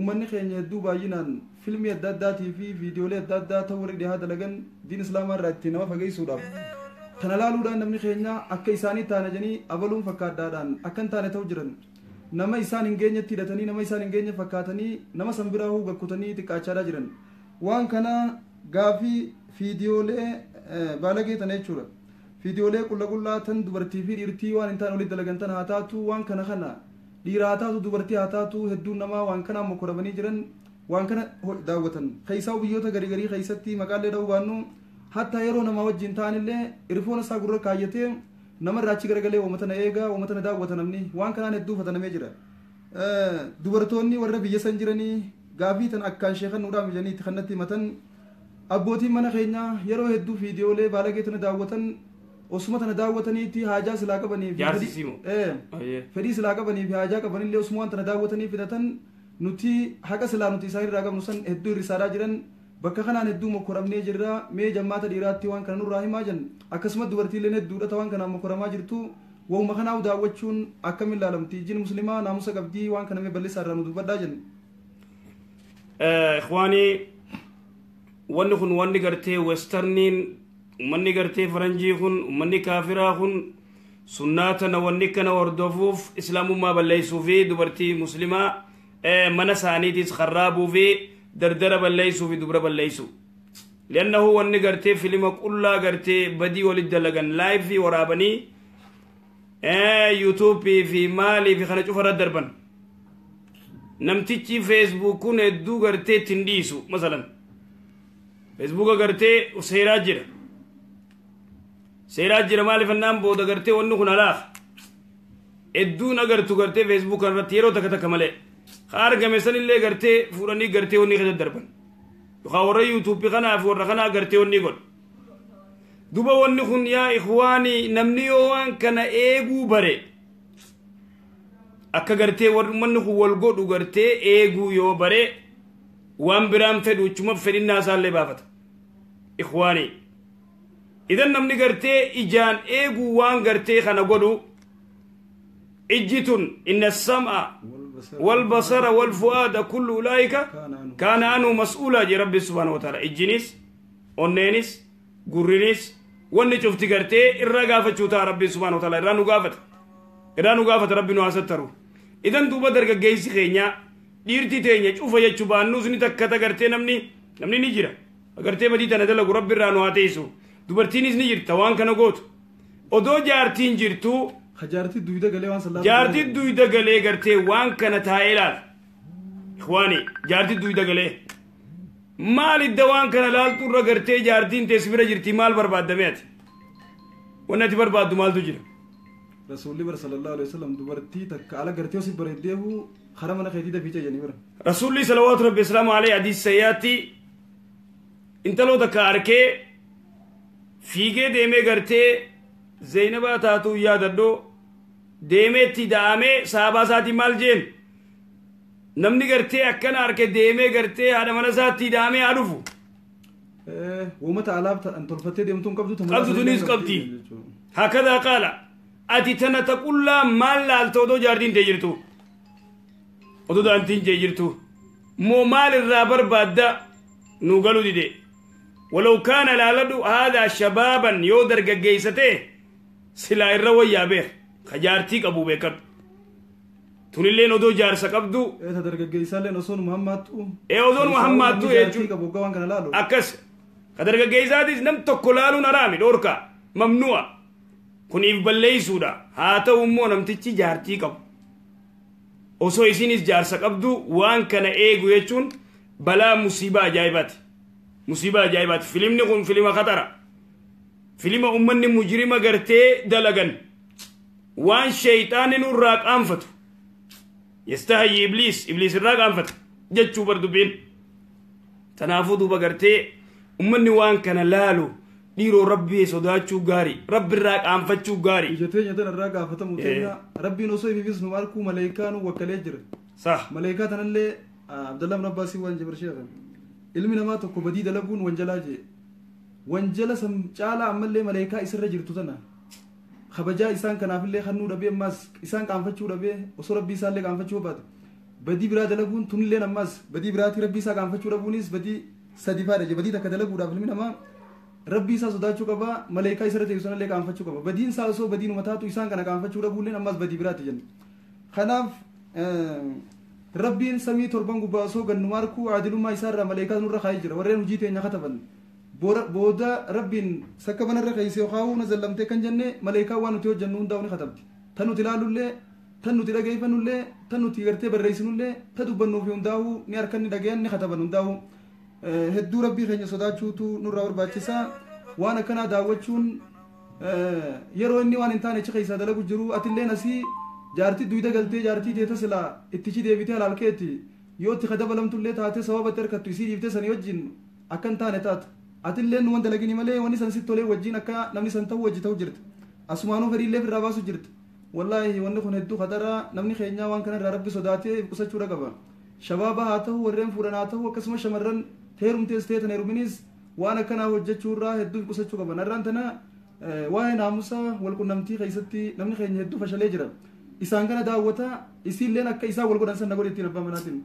ummanni keenya hedduu baay'inaan filmii adda addaatii fi viidiyoolee adda addaa ta'uu warri dhihaa dalagan diin islaamaa irraa itti nama fageessuudhaaf kana laaluudhaan namni keenya akka isaanii taana jedhanii abaluun fakkaaddaadhaan akka hin taane ta'u jiran nama isaan hin geenyetti hidhatanii nama isaan hin geenye fakkaatanii nama san biraa huu gakkutanii xiqqaachaadhaa jiran waan kana gaafii viidiyoolee baalagee tana jechuudha viidiyoolee qullaa tan dubartii fi dhiirtii waan hin taane walitti dalagantan haa taatu waan kana dhiira haa taatu dubartii haa taatu hedduun namaa waan kana mokorabanii jiran waan kana daawwatan keessaa biyyoota garii keessatti maqaalee dha'uu baannu hatta yeroo namaa wajjin ta'anillee irfoona isaa gurra kaayyatee nama irraachi garagalee uumatana eegaa uumatana daawwata namni waan kanaan hedduu fatanamee jira dubartoonni warra biyya san jiranii gaafii tan akkaan sheekannuudhaan mijanii itti kannatti himatan abbootiin mana keenyaa yeroo hedduu viidiyoolee baalagee tana daawwatan osuma tana daawwataniiti haajaa silaa qabanii fi fedhii silaa qabanii fi haajaa qabanillee osuma waan tana daawwatanii fidatan nuti haqa silaa nuti isaan irraa qabnu san hedduu irrisaadhaa jiran bakka kanaan hedduu mokoramnee jirra mee jammaata dhiiraatti waan kana nurraa himaa jan akkasumas dubartiileen hedduudha waan kanaan mokoramaa jirtu wauma kanaa daawwachuun akkamiin ilaalamti ijjiin muslimaa naamusa qabdii waan kana mee bal'isaa irraa nu dubbadhaa jen ikhwaanii wanni kun wanni gartee westerniin ummanni gartee faranjii kun ummanni kaafiraa kun sunnaatana wanni kana hordofuuf islaamummaa balleessuu fi dubartii muslimaa mana isaaniitis kharraabuu fi dardara balleessuu fi dubra balleessu liannahu wanni gartee filima qullaa gartee badii walit dalagan laayif fi waraabanii yuutuubii fi maalii fi kana cufarra darban namtichi feesbuukun hedduu gartee ittiin dhiisu masalan feesbuuka gartee seeraa jira maaliif annaan booda gartee wanni kun alaaf hedduun agartu gartee feesbuuka irratti yeroo takka malee argame sanillee gartee fuudhanii gartee wanni keessa darban yookaan warra yuutuubii kanaa fi warra kanaa gartee wanni godhu duba wanni kun yaa ikhwaanii namni yoo waan kana eeguu bare akka gartee warri kun wal godhu gartee eeguu yoo bare waan biraan fedhu chuma fedhinnaa isaallee baafata ikhwaanii idan namni gartee ijaan eeguu waan gartee kana godhu ijjitun inna sam'a والبصر والفؤاد كل أولئك كان عنه مسؤولا جي ربي سبحانه وتعالى إجنيس أونينيس قرينيس واني شفتي قرتي إرقافة شوتا ربي سبحانه وتعالى إرانو قافة ربي نواسطرو إذن دوبا درقا قيسي خينيا ديرتي تينيا شوفا يجوبان نوزني تكتا قرتي نمني نجرا قرتي مديتا ندلقو ربي رانو هاتيسو دوبرتينيس نجر توان كانو قوت ودو جارتين جرتو jaartii duyda galee waan sallaa jaartii duyda galee gartee waan kana taa'ee laal ikhwaani jaartii duyda galee maal idda waan kana laaltu irra gartee jaartiin teessibira jirti maal barbaaddameeti wanni ati barbaaddu maaltu jira rasuulli bar sallallahu alaihi wasallam dubartii takka ala gartee osii bareeddeehu hara mana keetii dafiicha janii bara rasuulli salawaatu rabbi islaamu alayhi hadiis sayyaatti intaloo takka arkee fiigee deemee gartee زينبا تاتو يا ددو ديمتي دامي صحابة ساتي مال جين نمني قرتي أكنا أركي ديمي قرتي هذا من ساتي دامي عرفو ومتى علابت أن تلفتي ديمتون قبضو تونيس قبتي هكذا قال أتي تنا تقول لا مال لا التودو جاردين تجرتو ودو أنتين تجرتو مو مال الرابر بادا نوغلو دي ولو كان لالدو هذا شبابا يودر جيسته سلا الروي يا بير خجارتيك أبو بكر تونيلين ودو جارس قبضو تدر جيسالين أصون محمد أصون محمد خجارتيك أبو كوان كان لالو أكس خدر جيساتي نم تقولالو نرامي دوركا ممنوع كونيف بلي سودا هاتا أمو نمتيجي جارتيك أبو osoo isinis jaarsa qabdu waan kana eegu jechuun balaa musiibaa ajaa'ibaati filimni kun filima khatara filima ummanni mujrima gartee dalagan waan shayxaanni nurraa qaanfatu yastahyi ibliis irraa qaanfata jechuu bardubbiin tanaafuu duuba gartee ummanni waan kana laalu dhiiroo rabbii sodaachuu gaarii rabbi irraa qaanfachuu gaarii jeteenya tan irraa gaafatamu teenya rabbiin osoo ibibis nu markuu maleekaa nu wakkalee jira sah maleekaa tanallee abdallah ibn abbaasii waan jabir sheekhan ilmi namaa tokko badii dalaguun wanjalaa jee wanjala sam caalaa ammallee maleekaa isirra jirtu tana kabajaa isaan kanaafillee kannuu dhabee ammaas isaan qaanfachuu dhabee osoo rabbii isaallee qaanfachuu baate badii biraa dalaguun tunilleen ammaas badii biraatti rabbii isaa qaanfachuu dhabuunis badii sadi faadha jee badii takka dalaguudhaaf ilmi namaa rabbii isaa sodaachuu qaba maleekaa isarra ta'e sanallee qaanfachuu qaba badiin isaa osoo badiin umataatu isaan kana qaanfachuu dhabuulleen ammas badii biraatti jenna kanaaf rabbiin samii torban gubbaa osoo gannu markuu adilummaa isaarraa maleekaa nurra kaa'ee jira warreen hojii teenya kataban booda rabbiin sakka banarra keeysee kaa'uu na zallamtee kan jenne maleekaa waan nuti hojjennu hundaa'u ni katabdi tan nuti ilaalullee tan nuti dhageeffannullee tan nuti gartee barreessinullee ta dubbannuuf hundaa'u ni harkan ni dhagayan ni kataban hundaa'u hedduu rabbii keenya sodaachuutu nurraa barbaachisa waan akkanaa daawwachuun yeroo inni waan hin taane achi keessaa dalagu jiru atillee asii jaartii duyda galtee jaartii teeta silaa ittichi deebitee halaalkeetti yoo itti kadabalamtullee taatee sababa itti harkattu isii dhiiftee sanii wajjin akka hin taane taatu atillee nu wanta lagini malee wanni san sitti tolee wajjin akka namni san ta'uu wajji ta'u jirti asumaanuu fedhiillee firraa baasu jirti wallaahi wanni kun hedduu khataraa namni keenyaa waan kanarraa rabbi sodaatee qusachuudha qaba shabaaba haa ta'u warreen fuudhan haa ta'u akkasumas shamarran heerumtees ta'e tan heeruminis waan akkanaa hojjechuurraa hedduu qusachuu qaban har'aan tana waa'ee naamusaa walqunnamtii keessatti namni keenya hedduu fashalee jira isaan kana daawwata isiilleen akka isaa wal godhan san na godhe ittiin abbaa manaatiin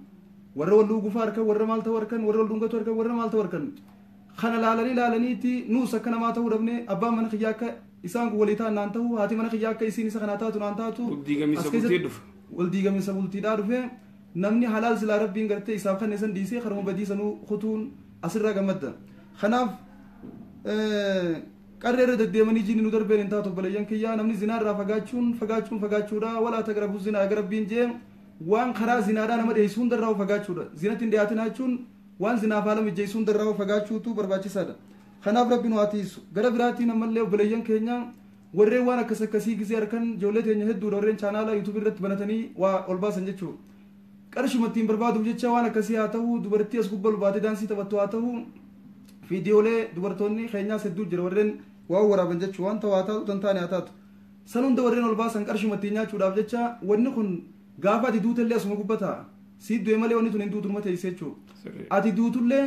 warra wal dhuugufaa harkan warra maal ta'u harkan warra wal dhungatu harkan warra maal ta'u harkan kana laalaniiti nuus akka namaa ta'uu dhabne abbaan mana kiyyaa akka isaan kun walii ta'an naan ta'u haati mana kiyyaa akka isiin isa kanaa taatu naan taatu wal diigamiinsa bultiidhaa dhufe namni halaal silaa rabbiin gartee isaaf kan isan dhiisee karuma badii sanuu kutuun asirraa gammadda kanaaf qarree irra deddeemanii jinni nu darbeen hin taatu obboleeyyan kiyyaa namni zinaarraa fagaachuudha walaa taqrabu zinaa aga rabbiin jee waan karaa zinaadhaa nama dhiyeessuu hundarraa fagaachuudha zinatti hin dhiyaatin jechuun waan zinaaf haala mijjeessuu hundarraa fagaachuutu barbaachisaadha kanaaf rabbi nu haatiisu gara biraatiin ammallee obboleeyyan keenya warreen waan akkas akkasii gisee harkan ijoollee teenya hedduudha warreen chaanaala yuutuub irratti banatanii waa ol baasan jechuudha qarshumattiin barbaaduuf jecha waan akkasii haa ta'u dubartii as gubbaa baatee daansii taphattu haa ta'u viidiyoolee dubartoonni keenyaas hedduu jira warreen waa waraaban jechuu waan ta'u haa taatu tan taane haa taatu san hunda warreen ol baasan qarshumattiin nyaachuudhaaf jecha wanni kun gaafa ati duutellee asuma gubbataa sii du'e malee wanni tun hin duutu numa teessee jechuudha ati duutullee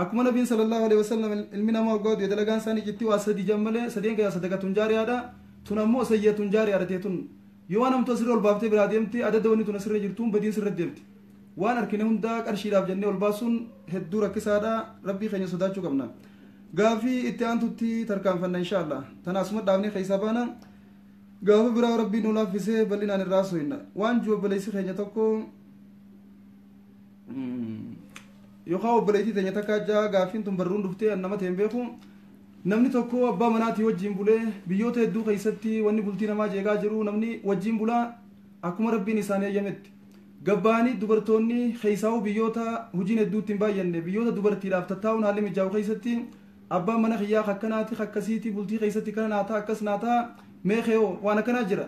akkuma nabiin sallallahu alaihi wasallam ilmi namaa waggaa du'e dalagaan isaanii jetti waa sadii jammalee sadeen keessaa sadaqatun jaariyaadha tun ammoo sayyatun jaariyaadha teetun yoo waan namtu asirra ol baaftee biraa deemte adada wanni tun asirra jirtuun badiin sirra deemti waan harkine hundaa qarshiidhaaf jennee ol baasuun hedduu rakkisaadha rabbii keenya sodaachuu qabna gaafii itti aantutti tarkaanfanna inshaallah tanaasuma dhaabnee keessaa baana gaafa biraa rabbii nu laaffisee bal'inaan irraa so'inna waan jiru obboleessi keenya tokko yookaan obboleettii teenya takka jaa gaafiin tun barruun dhuftee nama ta'een beeku namni tokko abbaa manaatii wajjiin bulee biyyoota hedduu keessatti wanni bultii namaa jeeqaa jiru namni wajjiin bulaa akkuma rabbiin isaanii ayyametti gabbaanii dubartoonni keessaa'u biyyoota hojiin hedduutti hin baay'anne biyyoota dubartiidhaaf tattaa'uun haalli mijaa'u keessatti abbaan mana kiyyaa akkanaati akkasiiti bultii keessatti kana naataa akkas naataa meeqeeoo waan akkanaa jira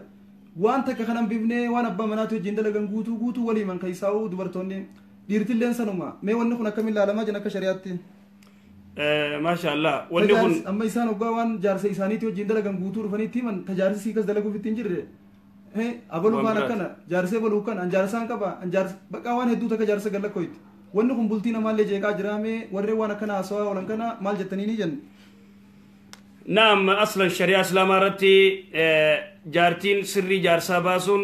waan takka kanan bifnee waan abbaa manaatii wajjiin dalagan guutuu waliiman keessaa'u dubartoonni dhiirtilleen sanuma mee wanni kun akkamiin ilaalamaa jiran akka shari'aatti ما شاء الله ونكون أما إنسان وقاوان جارس إنسانيتي وجين دلقا بوتور فنيتي من تجارس سيكس دلقوا في التنجر أبلو كان كنا جارس بلو كان أن جارسان كبا أن جارس بقاوان هدو تك جارس قال كويت ونكون بلتينا مال لجيكا جرامي وروانا كنا أسوا ولن كنا مال جتنيني جن نعم أصلا الشريعة الإسلام رتي جارتين سري جارسا باسون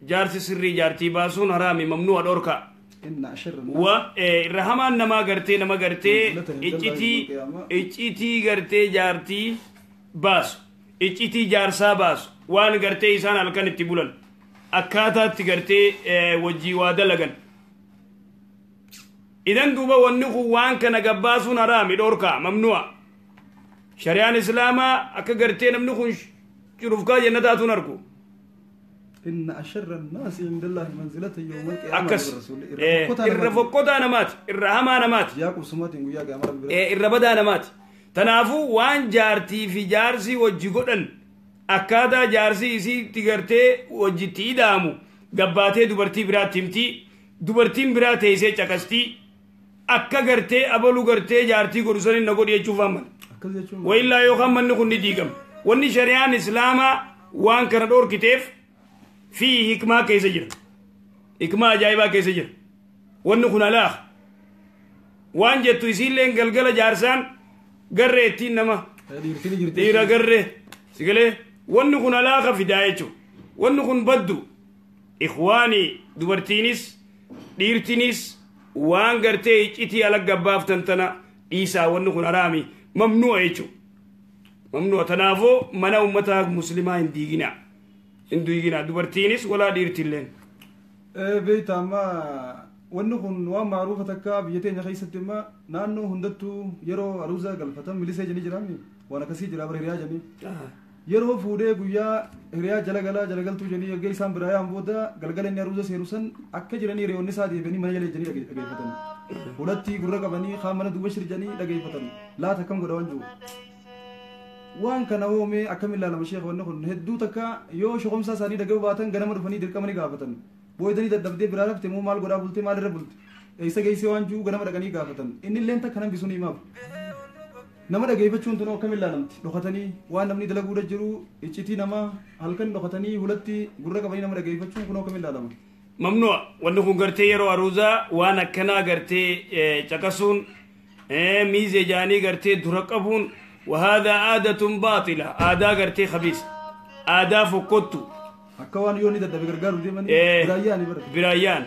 جارسي سري جارتي باسون حرامي ممنوع دوركا إن أشر و الرحمن نما غرتي إجتي غرتي جارتي باس إجتي جارسا باس وان غرتي إنسان الكن تبولن أكاتا تغرتي وجي وادلغن إذن دوبا ونخو وان كان غباسون حرامي دوركا ممنوع شريعة الإسلام أكا غرتي نمنخو شرفكا جنتاتو نركو إن أشر الناس عند الله منزلة يوم القيامة أكس الرفقوتا نمات الرحمة نمات ياكو سماتين ويا جمال الربدا نمات تنافو وان جارتي في جارسي وجيغودن أكادا جارسي إسي تغرتي وجيتي دامو قباتي دوبرتي برات تمتي دوبرتين برات إيسي چكستي أكا غرتي أبلو غرتي جارتي قرساني نقود يچوفا من وإلا يوخم من نخون نديقم واني شريعان إسلاما وان كردور كتيف في حكمة كيف سجر حكمة جايبة كيف سجر ونخون الله وان جتو يسير لين قلقل جارسان قرر تين نما ديرا قرر سيقلي ونخون الله في دايتو ونخون بدو إخواني دوبرتينيس ديرتينيس وان قرتي إتي على قباف تنتنا إيسا ونخون أرامي ممنوع يجو ممنوع تنافو منا أمتها مسلمين ديجنا إندو يجينا دوبرتينيس ولا ديرتيلين بيت أما ونخون ومعروفة تكا بيتين خيسة ما نانو هندتو يرو أروزا قلفتم مليسة جني جرامي وانا كسي جراب رياء جني يرو فودي قويا رياء جلقلتو جني يجي سام برايا أمبودا قلقلني أروزا سيروسن أكا جراني ريوني سادي بني من يلي جني لقيفتن ولتي قرقا بني خامنا دوبشر جني لقيفتن لا تكم قدوانجو وان كان هومي أكمل لنا مشيخ ونخون هدو تكا يو شخمسا ساني دقو باتن غنم رفني دركمني قافتن بويدني دبدي برارف تمو مال غدا بولتي مال ربولت ايسا گيسي وانجو غنم رغني قافتن ان لين تكنم بسوني ماب نما دغيفچون تنو أكمل لنا دختني وان نمني دلغو دجرو اچتي نما هلكن دختني ولتي غرقا بني نما دغيفچون كنو أكمل لنا ممنوع ونخون غرتي يرو أروزا وانا كنا غرتي چكسون ميزي جاني غرتي درقبون وهذا عادة باطلة عادة غرتي خبيث عادة فكوتو أكوان يوني ده بيرجعوا ديماني برايان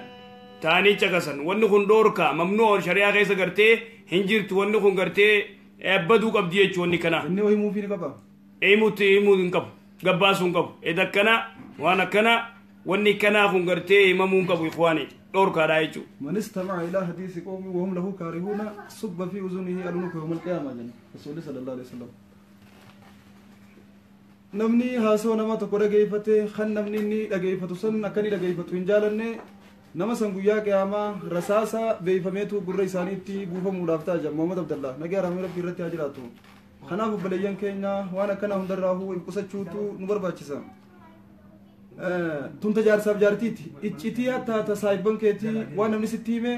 تاني چكسن ونخون دوركا ممنوع شريعة غيسا غرتي هنجرت ونخون غرتي بدو قبديه چوني كنا إنه وهي مو فيني كبا ايمو نكب غباسون كب اذا كنا وانا كنا وني كنا خون غرتي ممون كب اخواني دوركا دايچو من استمع إلى حديث قوم وهم له كارهون صب في أذنه ألونك يوم القيامة جن رسول صلى الله عليه وسلم نمني هاسو نما تقول جيفته خن نمني ني لجيفته سن أكني لجيفته إن جالني نما سنقويا كياما رساسا بيفميتو بري سانيتي بوفا مولافتا جم محمد عبد الله نجار أمير في رتي هجراتو خنا ببليان كينا وانا كنا هندر راهو إنقصة شوتو نبر باتشسا تون تجار سب جارتيتي إتشتيا تا تسايبن كيتي وانا نمني ستيمه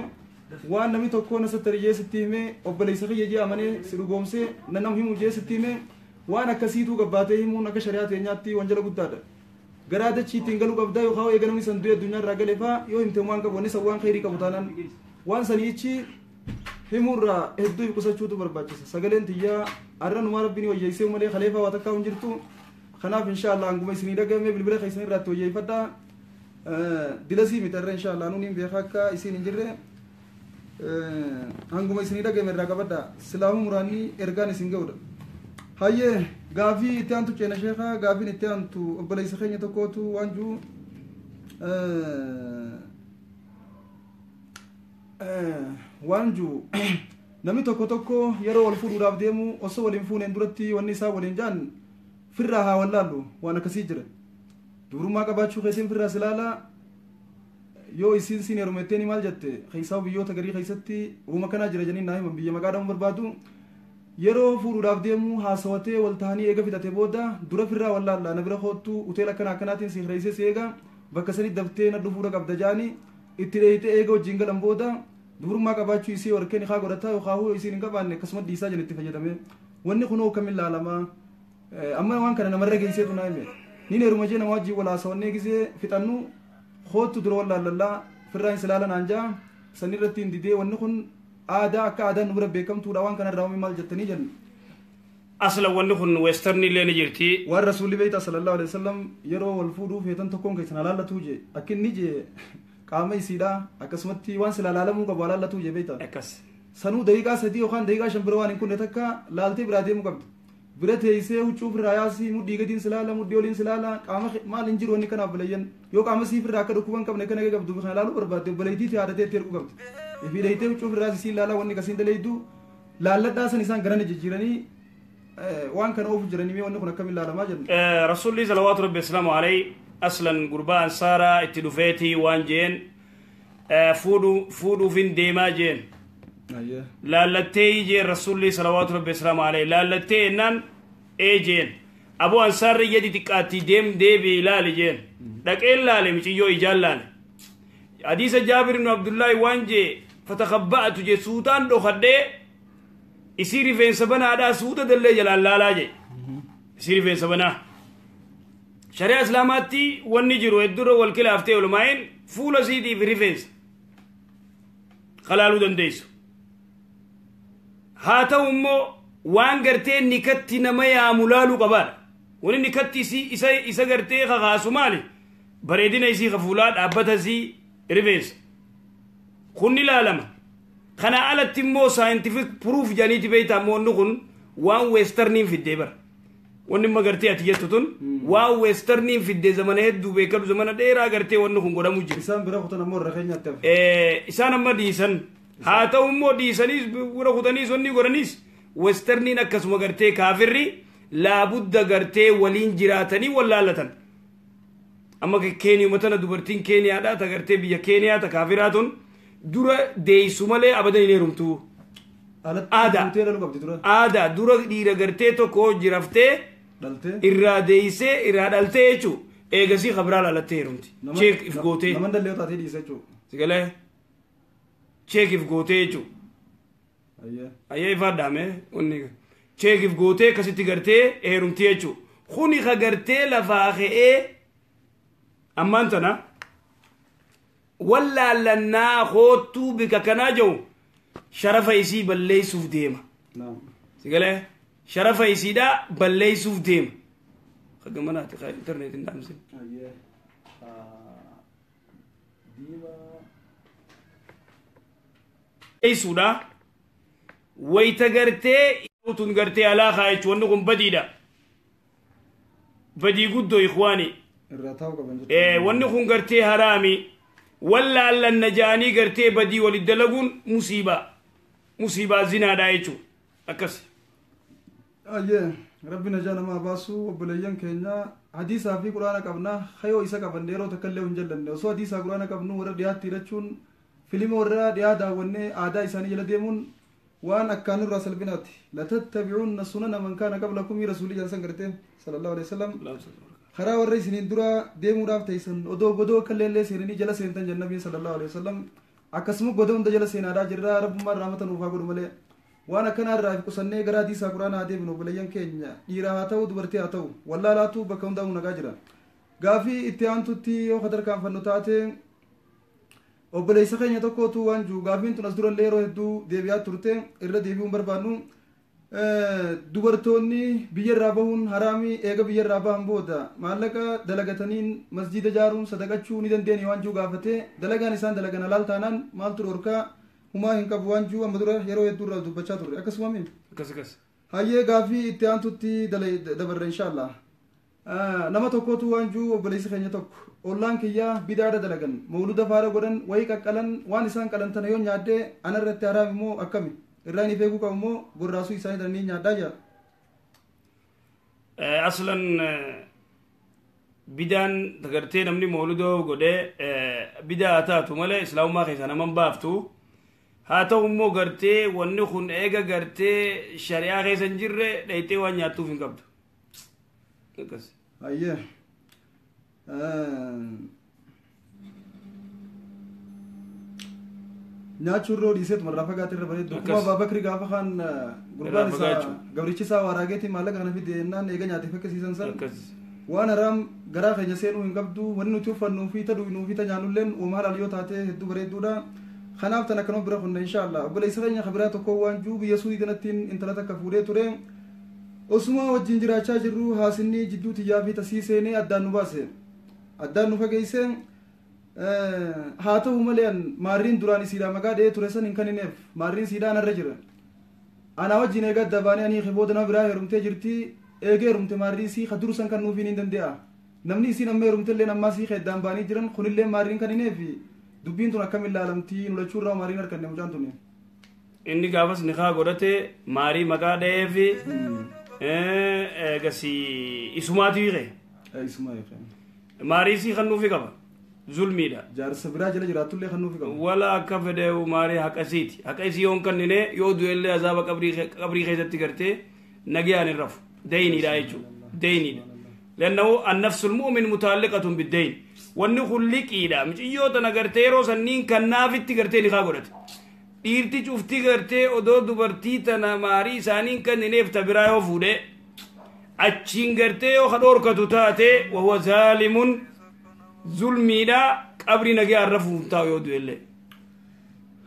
waan namni tokko na sattariyee sitti himee obboleessa kiyya jee amanee si dhugoomsee nanam himuu jee sitti himee waan akkasiituu gabbaatee himuun akka shari'aa teenyaatti wanjala guddaadha garaa dachiitiin galuu qabdaa yookaan eeganamni san du'e addunyaa irraa galeefaa yoo himte waan qabu wanni san waan khayrii qabu taanaan waan saniichi himuurraa hedduu qusachuutu barbaachisa sagaleen tiyyaa arranumaa rabbiin wayyeessee malee khaleefaa waa takkaa hin jirtu kanaaf inshaallah hanguma isinii dhagahame bilbila keessan irratti wayyeeffadhaa dilasii mixarra inshaallah nuun hin beekaa akka isin hin jirre hanguma isinii dhagahame irraa qabadha silaamu muraanii ergaan isin ga'udha hayyee gaafii itti aantu ceena sheekaa gaafiin itti aantu obboleessa keenya tokkootu waan juu waan juu namni tokko tokko yeroo wal fuudhuudhaaf deemu osoo waliin fuuneen duratti wanni isaa waliin jaan firraa haa wallaallu waan akkasii jira durummaa qabaachuu keessin firraa silaalaa yoo isin sin heerumetteeni maal jette keessaa biyyoota garii keessatti uuma kanaa jira janiin naa himan biyya maqaadhamu barbaadu yeroo fuudhuudhaaf deemu haasawatee wal tahanii eega fixate booda dura firraa wallaalla na bira koottu hoteela akkana akkanaatiin si hireessee si eega bakka sanii daftee na dhufuudha qabda jaanii itti dheeyite eega wajjin galan booda dubrummaa qabaachuu isii warqeen haa godhataa yookaan hoo isiin hin qabaanne akkasuma dhiisaa janitti fayyadame wanni kunoo kamiin laalama amma waan kana namarra geesseetu naa hime niin heeruma jee nama wajjii walaasawannee gisee fixannu hootu dura wallaalallaa firraan silaalan anjaa sanirratti hin didee wanni kun aadaa akka aadaan nu bira beekamtuudha waan kanarraa home maal jettanii jennu asla wanni kun western illee ni jirti waan rasuulli beeyta sallallahu alaihi wasallam yeroo wal fuudhuu feetan tokkoon keessan halaallatuu je akka inni je qaama isiidha akkasumatti waan sila laalamuu qabu halaallatuu je beeyta akkas sanuu daqiiqaa 3 yookaan daqiiqaa 5 bira waan hin kunne takka laaltee biraa deemuu qabdi bira teessee huccuu firraa yaasii mudhii gadiin silaala mudhii oliin silaala qaama maal hin jiru wanni kanaaf balayyan yoo qaama sii firraa akka dhukkuban qabne kana qabdu kana laaluu barbaadde balaytii yaadatee itti erguu qabdi ifi dayitee huccuu firraa sii laala wanni kasiin dalaydu laalladhaa san isaan garana jijjiiranii waan kana oofu jiranii wanni kun akkamiin laalamaa jiru rasuulli salawaatu rabbi islaamu alayhi aslan gurbaa ansaaraa itti dhufeetii waan jeen fuudhuufin deemaa jeen laallattee jeen rasuulli salawaatu rabbi islaamu alayhi laallattee ennaan jeen abu ansaarri yadi xiqqaatti deebii ilaali jeen dhaqeen laale miciyyoo ijaan laale hadiisa jaabir ibnu abdullaahi waan jee fatakabba'atu jee suutaan dhokadhee isii rifeensa banaadhaa suuta dallee jalaan laalaa jee isii rifeensa banaa shari'a islaamaatti wanni jiru heddurra wal kilaaftee olumaa'in fuula siitiif rifeensa qalaaluu dandeessu haa ta'u immoo waan gartee nikatti nama yaamu laaluu qabaadha wani nikatti isa gartee kakaasu maali bareedina isii kafuulaa dhaabbata isii rifeensa kun ilaalama kana alatti immoo scientific proof janiiti beeyta ammoo inni kun waan westerniin fiddee bara wanni amma gartee ati jettu tun waan westerniin fiddee zamana hedduu beekalu zamana dheeraa gartee wanni kun godhamu jira isaan bira kutan ammoo irra keenyaatti isaan amma dhiisan haa ta'u immoo dhiisaniis bira kutaniis wanni godhaniis westerniin akkasuma gartee kaafirri laabudda gartee waliin jiraatanii wallaallatan amma keeniyuma tana dubartiin keeniyaadhaa ta gartee biyya keeniyaa ta kaafiraa tun dura deessu malee abadan hin heerumtu aadaa dura dhiira gartee tokko jiraftee irraa deeysee irraa dhaltee jechuu eegasii kabraa laalattee heerumti cheek if gootee sigalee cheek if gootee jechuu ayyee ifaadhaame onni cheek if gootee akkasitti gartee heerumti jechuu kuni ka gartee lafaa ka'ee ammaan tana wallaalannaa hoottuu bika kanaa jiru sharafa isii balleeysuuf deema sigalee sharafa isiidha balleeysuuf deema kagamanaati kaa interneetiin dhaamsin balleeysuudha wayta gartee tun gartee alaa kaayechu wanni kun badiidha badii guddoo ikwaani wanni kun gartee haraami ولا ألا النجاني قرتي بدي وللدلقون مصيبة زنا دايتشو أكس ربنا جانا ما باسو وبليان كينا حديثا في قرآن قبنا خيو إسا قبن ديرو تكلم جلن وسو حديثا قرآن قبنو ورد ديات تيرتشون فيلم ورد ديات داوني آداء إساني جلديمون وان أكانوا راسل بنات لا تتبعون سنن من كان قبلكم رسولي جانسان قرتي صلى الله عليه وسلم خرا ورّي سنين درا ديمو راف تيسن odoo godoo kalleellee seenanii jala seentan jannabii sallallahu alaihi wasallam akkasuma godoo hunda jala seenaadhaa jirra rabbummaan raamata nuufaa godhu malee waan akkanaa irraa qusannee gara hadiisaa quraanaa deebinu bulayyan keenya dhiiraa haa ta'u dubartii haa ta'u wallaalaatu bakka hundaa nagaa jira gaafii itti aantutti yoo katarkaanfannu taate obboleessa keenya tokkootu waan jiru gaafiin tun as durallee yeroo hedduu deebi'aa turte irra deebi'uun barbaannu dubartoonni biyyarraa bahuun haraamii eega biyyarraa bahan booda maallaqa dalagataniin masjida jaaruun sadaqachuu ni dandeenya waan jiru gaafate dalagaan isaan dalagan halaal taanaan maaltu dhorkaa humaa hin qabu waan jiru amma dura yeroo hedduu irraa dubbachaa turre akkasuma min hayyee gaafii itti aantutti dabarre inshaallah nama tokkotu waan jiru obboleessi keenya tokko ollaan kiyyaa bidaadha dalagan mawluda faara godhan wayii qaqqalan waan isaan qalan tana yoo nyaadde anarratti haraam immoo akkami irraan ifeeguu qabu immoo gorraasuu isaanii danii nyaadhaa jira aslan bidaan tagartee namni mawludoo godhee bidaa taatu malee islaamummaa keessa naman baaftu haa ta'u immoo gartee wanni kun eega gartee shari'aa keessa hin jirre dhaytee waan nyaattuuf hin qabdu akkas hayyee nyaachuun roo dhiiseet marraa fagaatee irra bareeddu kuma Abaa Bakri gaafa kaan gurbaan isaa gabrichi isaa waarageetii maallaqa kana fide jennaan eega nyaatee fakkisiisan san waan haraam garaa keenya seenuu hin qabdu wanni nuti uffannuu fi ta dhugnuu fi ta nyaannulleen uumaa halaal yoo taate hedduu bareedduudha kanaaf tan akkanuma bira kunna inshaallah obboleessa keenya kabiraa tokko waan juu biyya suudii kanattiin intala takka fuudhee ture osuma wajjin jiraachaa jirru haasinni jidduu tiyyaa fi tasii seenee addaan nu baase addaan nu fageeyse haa ta'u malee maarriin duraan isiidhaa maqaa dha'ee ture san hin kanineef maarriin siidhaan irra jira anaa wajjin eega adda baanee anii boodana biraa heerumtee jirti eegee heerumte maarrii isii ka duru san kan nuufiin hin danda'a namni isiin amma heerumte illee ammaa sii keeddaan baanii jiran kunillee maarriin kanineef dubbiin tun akkam ilaalamtii nulachuu irraa maariin harkanne mucaan tuni inni gaafas nikaa godhate maarii maqaa dha'ee fi gasi isumaatu hiike isumaa hiike maarii isii kan nuufi qaba zulmiidha jaarsa biraa jala jiraatullee kan nuufi qaba wala akka fedhe maarii haqa isiiti haqa isii yoon kannine yoo du'ellee azaaba qabrii keessatti gartee nagayaan hin rafu deyniidha jechuudha deyniidha لأنه النفس المؤمن متعلقة بالدين والنخل لكيدا مش إيوتا نغرتي رو سنين كان نافت تغرتي نخا قرأت إيرتي شوفتي غرتي أدو دبرتي تنا ماري سانين كان نيفتا برايو فودي أچين غرتي وخدور كتوتاتي وهو ظالم ظلمي دا قبري نغي عرفو تاو يودو اللي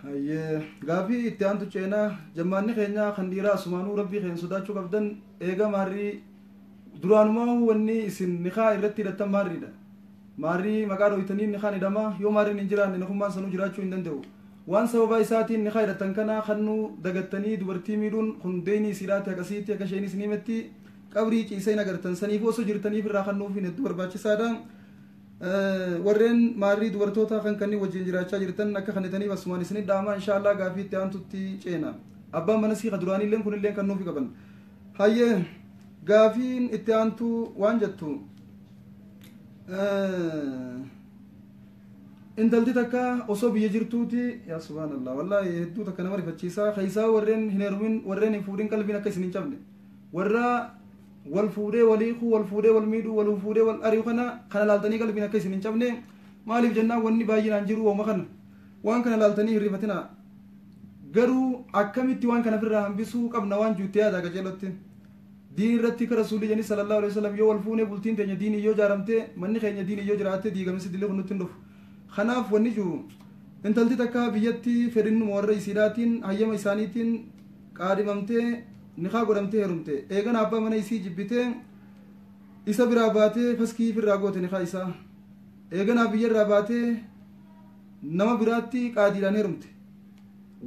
هاي غافي اتيانتو چينا جماني خينا خنديرا سمانو ربي خين صداچو قبدن ايغا ماري duraanumaa wanni isin nikaa irratti hidhatan maarriidha maarrii maqaa dhoytanii nikaan hidhama yoo maarriin hin jiraanne nikummaan sanuu jiraachuu hin danda'u waan sababa isaatiin nikaa hidhatan kana kannuu dagattanii dubartii miidhuun kun deynii isiidhaati akkasiitti akka isheen isin himetti qabrii ciiseen agartan saniif osoo jirtaniif irraa kannuufiin hedduu barbaachisaadha warreen maarrii dubartoota kan kannii wajjin jiraachaa jirtan akka kanitaniif asumaan isinit dhaama inshaallah gaafii itti aantutti ceena abbaan mana sii ka duraaniilleen kunilleen kannuufi qaban hayyee gaafiin itti aantu waan jettu intalti takka osoo biyya jirtuuti yaa subhaanallah wallaahi hedduu takka nama rifachiisaa keessaa warreen hin heerumin warreen hin fuudhin qalbiin akka isin hin cabne warra wal fuudhee waliiku wal fuudhee wal miidhuu wal fuudhee wal ari'u kana laaltanii qalbiin akka isin hin cabne maaliif jennaan wanni baay'inaan jiru wooma kana waan kana laaltanii hin rifatinaa garuu akkamitti waan kana ofirraa hambisuu qabna waan juuttee yaada qajeelotti diin irratti ka rasuulli jeni sallallahu alaihi wasallam yoo wal fuune bultiin teenya diin yoo jaaramte manni keenya diin yoo jiraate diigamsi dillee kun nutti hin dhufu kanaaf wanni jiru intalti takka biyyatti fedhinnuma warra isiidhaatiin hayyama isaaniitiin qaadhimamtee nikaa godhamtee heerumte eegana abbaa mana isii jibbitee isa biraa baatee faskii firraa goote nikaa isaa eegana biyya irraa baatee nama biraatti qaadiidhaan heerumte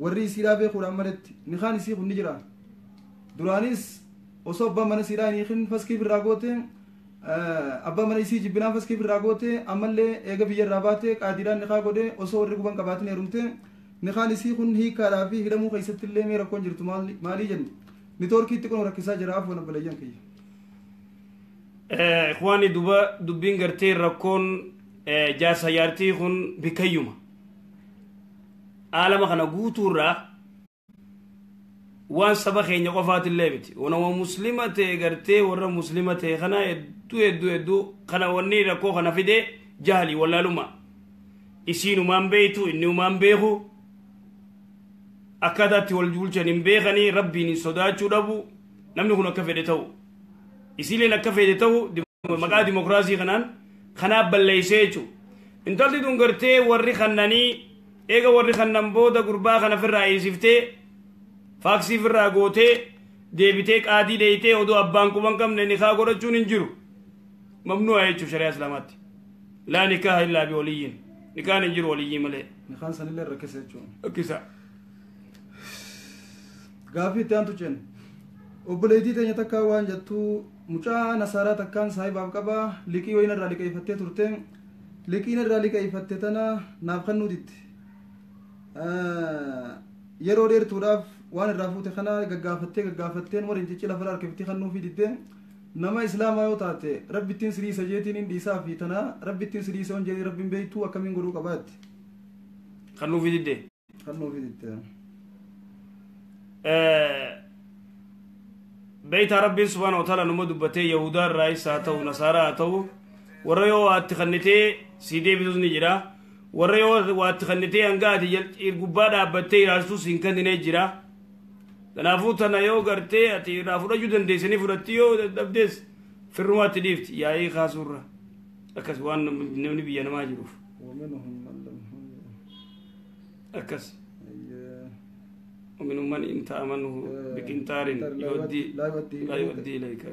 warri isiidhaa beekuudhaan maletti nikaan isii kun ni jira duraanis osoo abbaan mana siidhaa hin faskii firraa goote abbaan mana isii jibbinaan faskii firraa goote ammallee eega biyya irraa baate qaadiidhaan nikaa godhe osoo warri guban qabaatin heerumte nikaan isii kun hiikaadhaa fi hidhamuu keessatti illee mee rakkoon jirtu maalii jenni nitoorkiitti kun rakkisaa jira afuun abbalayyan kiyya ikhwaani dubbiin gartee rakkoon jaarsa jaartii kun bikayyuma aalama kana guutuurraa waan saba keenya qofaatillee miti wanama muslima ta'e gartee warra muslima ta'e kana hedduu kana wanni rakkoo kana fide jahli wallaaluma isiin umaan beeytu inni umaan beeku akkataatti wal julchan hin beekanii rabbiin hin sodaachuu dhabu namni kun akka fedhe ta'u isiileen akka fedhe ta'u maqaa dimokiraasii kanaan kanaaf balleeysee jechu intalti tun gartee warri kannanii eega warri kannan booda gurbaa kana firraa eesiftee faaksii firraa gootee deebitee qaadii dheeytee odoo abbaan quban qabne nikaa godhachuun hin jiru mamnu'a jechuuf shari'aa islaamaatti laa nikaaha illaa biwaliyyin nikaan hin jiru waliyyii malee nikaan sanillee rakkisa jechuudha rakkisa gaafii itti aantu ceen obboleettii teenya takkaa waan jettu mucaa nasaaraa takkaan saahibaaf qaba liqii wayina irraa liqeeffattee turte liqiin irraa liqeeffatte tana naaf kannuu ditti yeroo dheertuudhaaf waan irraa fuute kana gaggaafatteen warri cici lafa harkiftii kannuufi didde nama islaamaa yoo taate rabbittiin siriisa jeetiin hin dhiisaa fi tana rabbittiin siriisa on jedhee rabbiin beektuu akkamiin godhuu qabaatti kannuufi didde beeyta rabbiin subhaanahu wa ta'aala numa dubbatee yahudaa irraa haa ta'u nasaaraa haa ta'u warra yoo atti kannitee sii deebituus ni jira warra yoo waatti kannitee hangaati gubbaa dhaabbattee ilaaltuu siin kannine jira kanaafuu tana yoo gartee ati irraa fudhachuu dandeessanii fudhatti yoo dadhabdees firrumaatti dhiifti yaa'ii kaasuurra akkas waan namni biyya namaa jiruuf akkas ومنهم من إن تأمنه بقنطار لا يؤدي إليك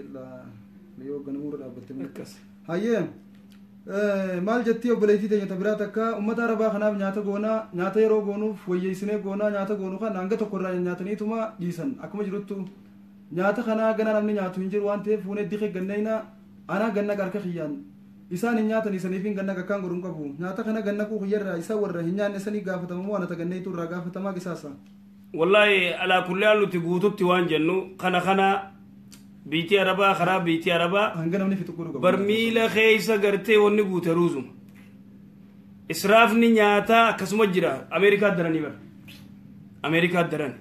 إلا ليوغن مور أبتمكس هاي maal jetti obboleettii teenya tabiraa takka ummata arabaa kanaaf nyaata goonaa nyaata yeroo goonuuf wayyeessinee goonaa nyaata goonuu kan hanga tokko irraa nyaataniituma dhiisan akkuma jiruttu nyaata kanaa gana namni nyaatu hin jiru waan ta'eef fuunee diqee gannayna anaa ganna qarka kiyyaan isaan hin nyaatan isaniif hin ganna akkaan godhuun qabu nyaata kana ganna kuu kiyyarraa isaa warra hin nyaanne sanii gaafatamu ana tagannaytu irraa gaafatamaa qisaasa wallahi alaa kulli haal nuti guututti waan jennu kana بيتي عربا خراب بيتي عربا برميلا خيسا غرتي وني غوت روزم اسراف ني نياتا كسم جرا امريكا دراني بر امريكا دران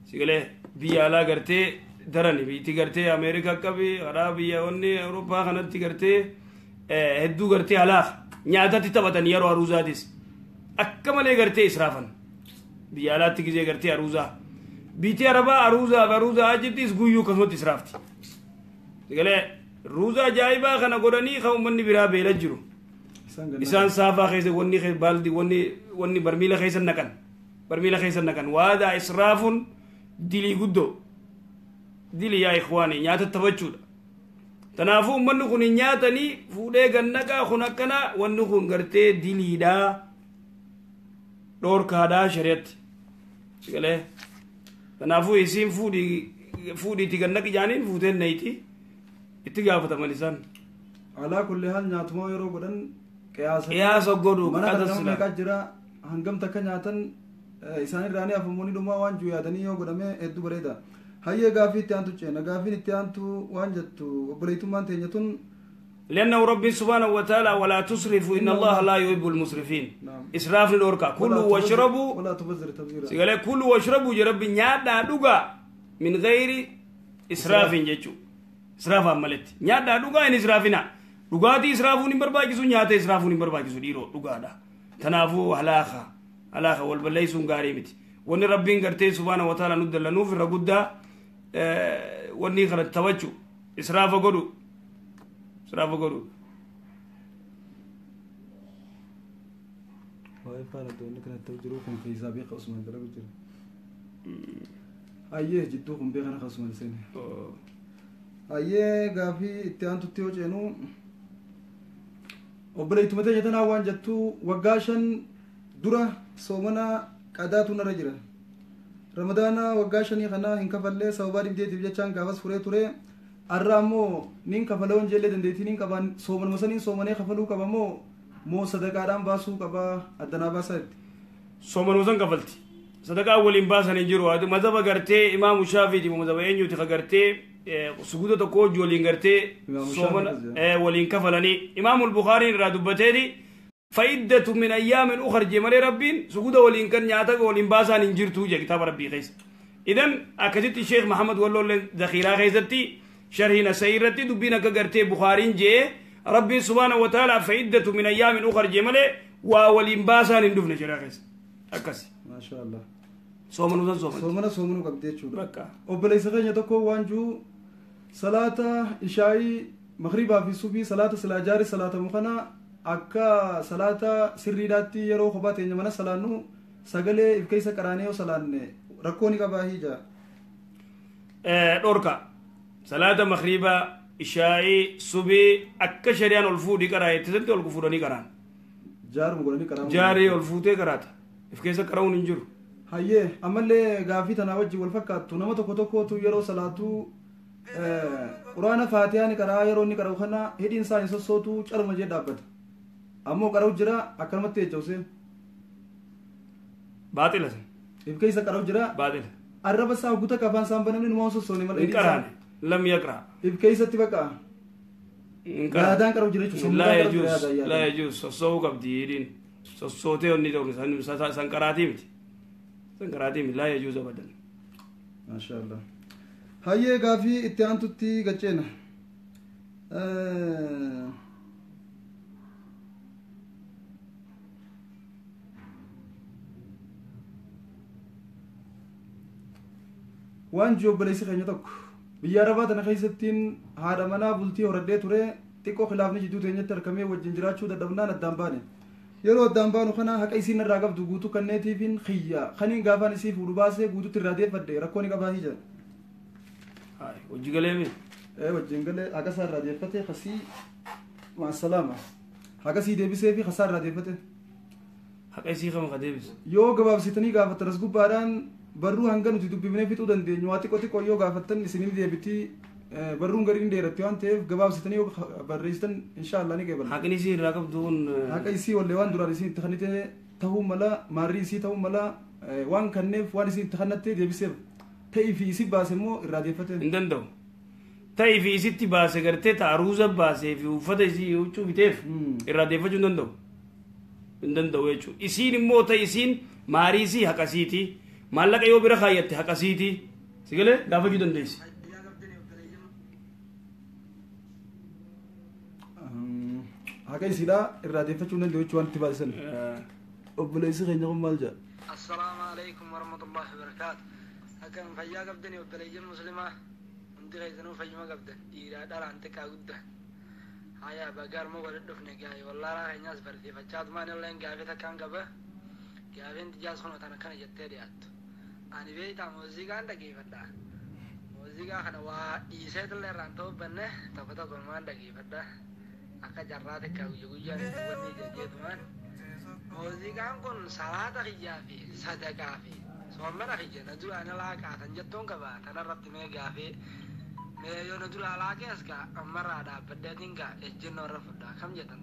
سيغله بيالا غرتي دراني بيتي غرتي امريكا كبي عربيا وني اوروبا خنتي غرتي هدو غرتي الا نياتا تتبتن يرو روزاديس اكمل غرتي اسرافن بيالا تيجي غرتي روزا بيتي عربا روزا اجتيس غيو كسمت اسرافتي قال روزا جايبا خنا غورني خو من بيرا بيلجرو إسان صافا خيز وني خيز بالدي وني برميلا خيز النكن وهذا إسراف دلي قدو دلي يا إخواني نيات التوجد تنافو من نكون نياتني فودي غنكا خنكنا ونكون غرتي دلي دا دور كادا شريت قال تنافو يسين فودي تغنك جانين فودين نيتي اتقافة مالسان على كل حال ناتمو يرو بدن قياس غدو من هذا كجرا هنگم تك ناتن إسان راني أفهموني دوما وان جو يادني يو غدمه ادو بريدا هيا غافي تانتو چنا غافي تانتو وان جتو وبليتو مان تنيتون لأنه ربي سبحانه وتعالى ولا تسرفوا إن الله لا يحب المسرفين إسراف لوركا كلوا واشربوا ولا تبذر تبذيرا سيقال كلوا واشربوا يا ربي نيادا دوغا من غير إسراف جيتشو إسراف عملت نيادا دوغا إن إسرافنا دوغاتي إسرافون برباكسو نياتا إسرافون برباكسو ديرو دوغادا تنافو هلاخا والبليسون غاريمت وني ربي غرتي سبحانه وتعالى ندل نوف الرغدا وني خلت توجه إسراف غدو سرافو غدو واي فانا دون كنا توجروكم في سابق عثمان درجه ايه جدوكم بيغنا عثمان سنه ايه غافي تانتو تيوجنو وبريتو متى جتنا وان جتو وغاشن درا سومنا قاداتو نرجره رمضان وغاشني خنا انكفله سوباري ديتي بجچان غاوس فري توري الرامو نين كفلون جلد دندتي نين كبان سومن مسنين سومني كفلو كبامو مو صدقة دام باسو كبا أدنى باسات سومن وزن كفلتي صدقة أولين باسن يجرو هذا مذهب غرتي إمام الشافعي مذهب ينجو تخغرتي سجودة تكو جولين غرتي سومن ولين كفلني إمام البخاري رادبتي فائدة من أيام أخرى جمال ربين سجودة ولين كان يعتق ولين باسن يجرتو جا كتاب ربي خيس إذن أكدت الشيخ محمد والله ذخيرة خيزتي شرحنا سيرتي دبينا كغرتي بخارين جي ربي سبحانه وتعالى فعدة من أيام أخرى جمله وأولين باسان ندفن شراخيس أكسي ما شاء الله صومن قبديت شو ركا وبليس غني تكو وانجو صلاة إشاعي مغربا في صبي صلاة جاري صلاة مخنا أكا صلاة سري داتي يرو خباتي نمنا صلانو سغلي إفكيسا كرانيو صلاني ركوني كباهي جا دوركا صلاة مغربا إشاعي صبي أكا شريان الفودي كراي تزنتي الكفوراني كران جاري الفودي كراتا إفكيسا كراون انجر هايه أمالي غافي تناوجي والفكاتو نما تكو تكو تو يرو صلاتو قرآن فاتحاني كرا يرو ني كراو خنا هيدي إنسان صوتو چل مجي دابت أمو كراو جرا أكرمت تيجوسي باطل إفكيسا كراو جرا باطل الرب ساو غوتا كفان سامبنن نمو سوني مال إنكران لم يقرأ إفكيسا تبقى لا دان كراو جرا لا يجوز سوسو قبديرين سوسوتي وني دور سنكراتي متي سنكراتي لا يجوز أبدا ما شاء الله هاي غافي اتيانتو تي غچينا waan jobbaleysi keenya tokko biyya arabaa tana keessattiin haadha manaa bultii horadhee ture xiqqoo khilaafni jidduu teenyatti harkamee wajjin jiraachuu dadhabnaan addaan baane yeroo addaan baanu kana haqa isiin irraa qabdu guutuu kanneetiifin khiyya kaniin gaafaan isii fuudhu baasee guutuutti irraa deeffadhe rakkoon qabaa hija wajji galee mi wajjin galee haqa isaa irraa deeffate kasii maasalaama haqa sii deebisee fi kasaa irraa deeffate haqa isii kama ka deebise yoo gabaabsitanii gaafattan as gubbaadhaan barruu hanga nuti dubbifnee fixuu dandeenyu waa xiqqoo xiqqoo yoo gaafattan isinii deebitii barruun gariin dheeratti waan ta'eef gabaabsitanii yoo barreessitan inshaallah ni qeebala haqni isii irraa qabduun haqa isii wallee waan duraan isiin itti kannite ta'uu mala maarrii isii ta'uu mala waan kanneef waan isiin itti kannattee deebiseef ta'ii fi isi baase immoo irraa deeffate hin danda'u ta'ii fi isitti baase gartee ta'aruuza baasee fi uffata isii huccuu biteef irraa deeffachuu hin danda'u hin danda'u jechuudha isiin immoo ta'e isiin maarii isii haqasiiti maallaqa yoo bira kaayyatte haqasiiti si galee gaafachuu dandeessi haqa isiidha irraa deeffachuu hin danda'u jechuudha waan itti baasisan obboleessi keenya kun maal jedha السلام عليكم ورحمة الله وبركاته أكن فيا قبضني وبليج المسلمة أنت غيزنو فيما قبضن إيراد على أنتك أقوده هيا بقار مو ولد دفني جاي والله راح الناس بردي فجأة ما نلين قافي تكان قبه قافي انت جالس خنو تانا كان يتريات أنا بيت موسيقى عندك كيف ده موسيقى خنا وا إيسات اللي رانتو بنه تبتا كل ما عندك كيف ده أكا جراتك كوجوجان وني جديد مان موسيقى كون صلاة خيافي صدقة في سوامنا خيجة نجوا أنا لا كاتن جتون كبا تنا ربط مي قافي مي يو نجوا لا كيسكا أمر ada بدأتين كا إجن ورفدا كم جتن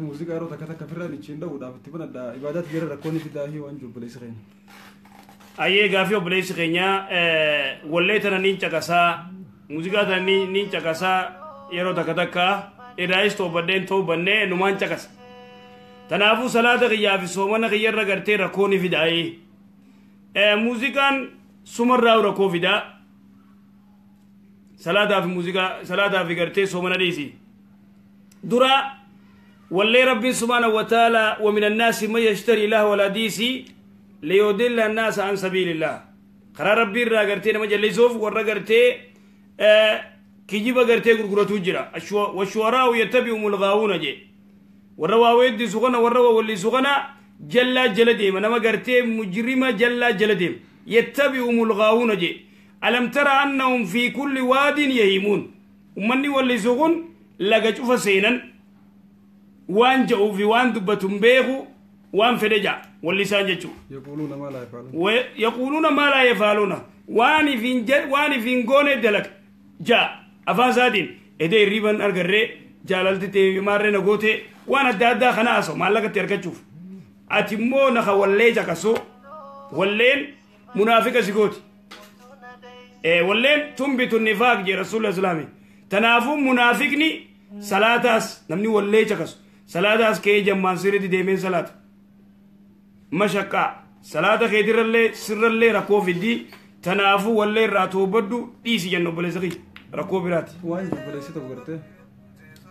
موسيقى رو تكتا كفرة نيشين ده ودا فتبنا دا عبادات غير ركوني في داهي وانجو بليس خين aye gaafii obboleessi keenya wallee tana niin caqasaa muuziqaa tana niin caqasaa yeroo takka takka irraayis toobadheen ta'uu bannee numaan caqasa tanaafuu salaata kiyyaa fi soomana kiyyarra gartee rakkoo ni fidaa'ee muuziqaan sumarraa rakkoo fidaa salaataa fi gartee soomana dhiisi dura wallee rabbiin subhaanahu wa ta'aala wa min annaasi man yashtari lahwa alhadiisi ليودل الناس عن سبيل الله قرار ربي را غرتي نما جليسوف ورا غرتي كيجيبا غرتي غرغرتو جرا والشعراء يتبعهم الغاوون جي ورا واويد سغنا ورا واللي سغنا جل جلدي منما غرتي مجرمه جل جلدي يتبعهم الغاوون جي الم ترى انهم في كل واد يهيمون ومني واللي سغن لغا سينن وان جاءوا في وان دبتم بيغو وان فدجا واللسان جتو يقولون ما لا يفعلون ويقولون ما لا يفعلون واني فين غوني دلك جاء افاسادين ادي ريبن ارغري جالالت تي مارنا غوتي وانا دادا خناسو مالك تركچوف اتمو نخ وليجا كسو ولين منافق سيغوت ولين تنبت النفاق جي رسول الله الاسلامي تنافو منافقني صلاتاس نمني وليجا كسو صلاتاس كي جمان سيرتي ديمن صلاه مشقة صلاة خيدر اللي سر اللي ركوب الدي تنافو واللي راتو بدو إيسي جنو بلسقي ركوب برات وين بلسي تبغرته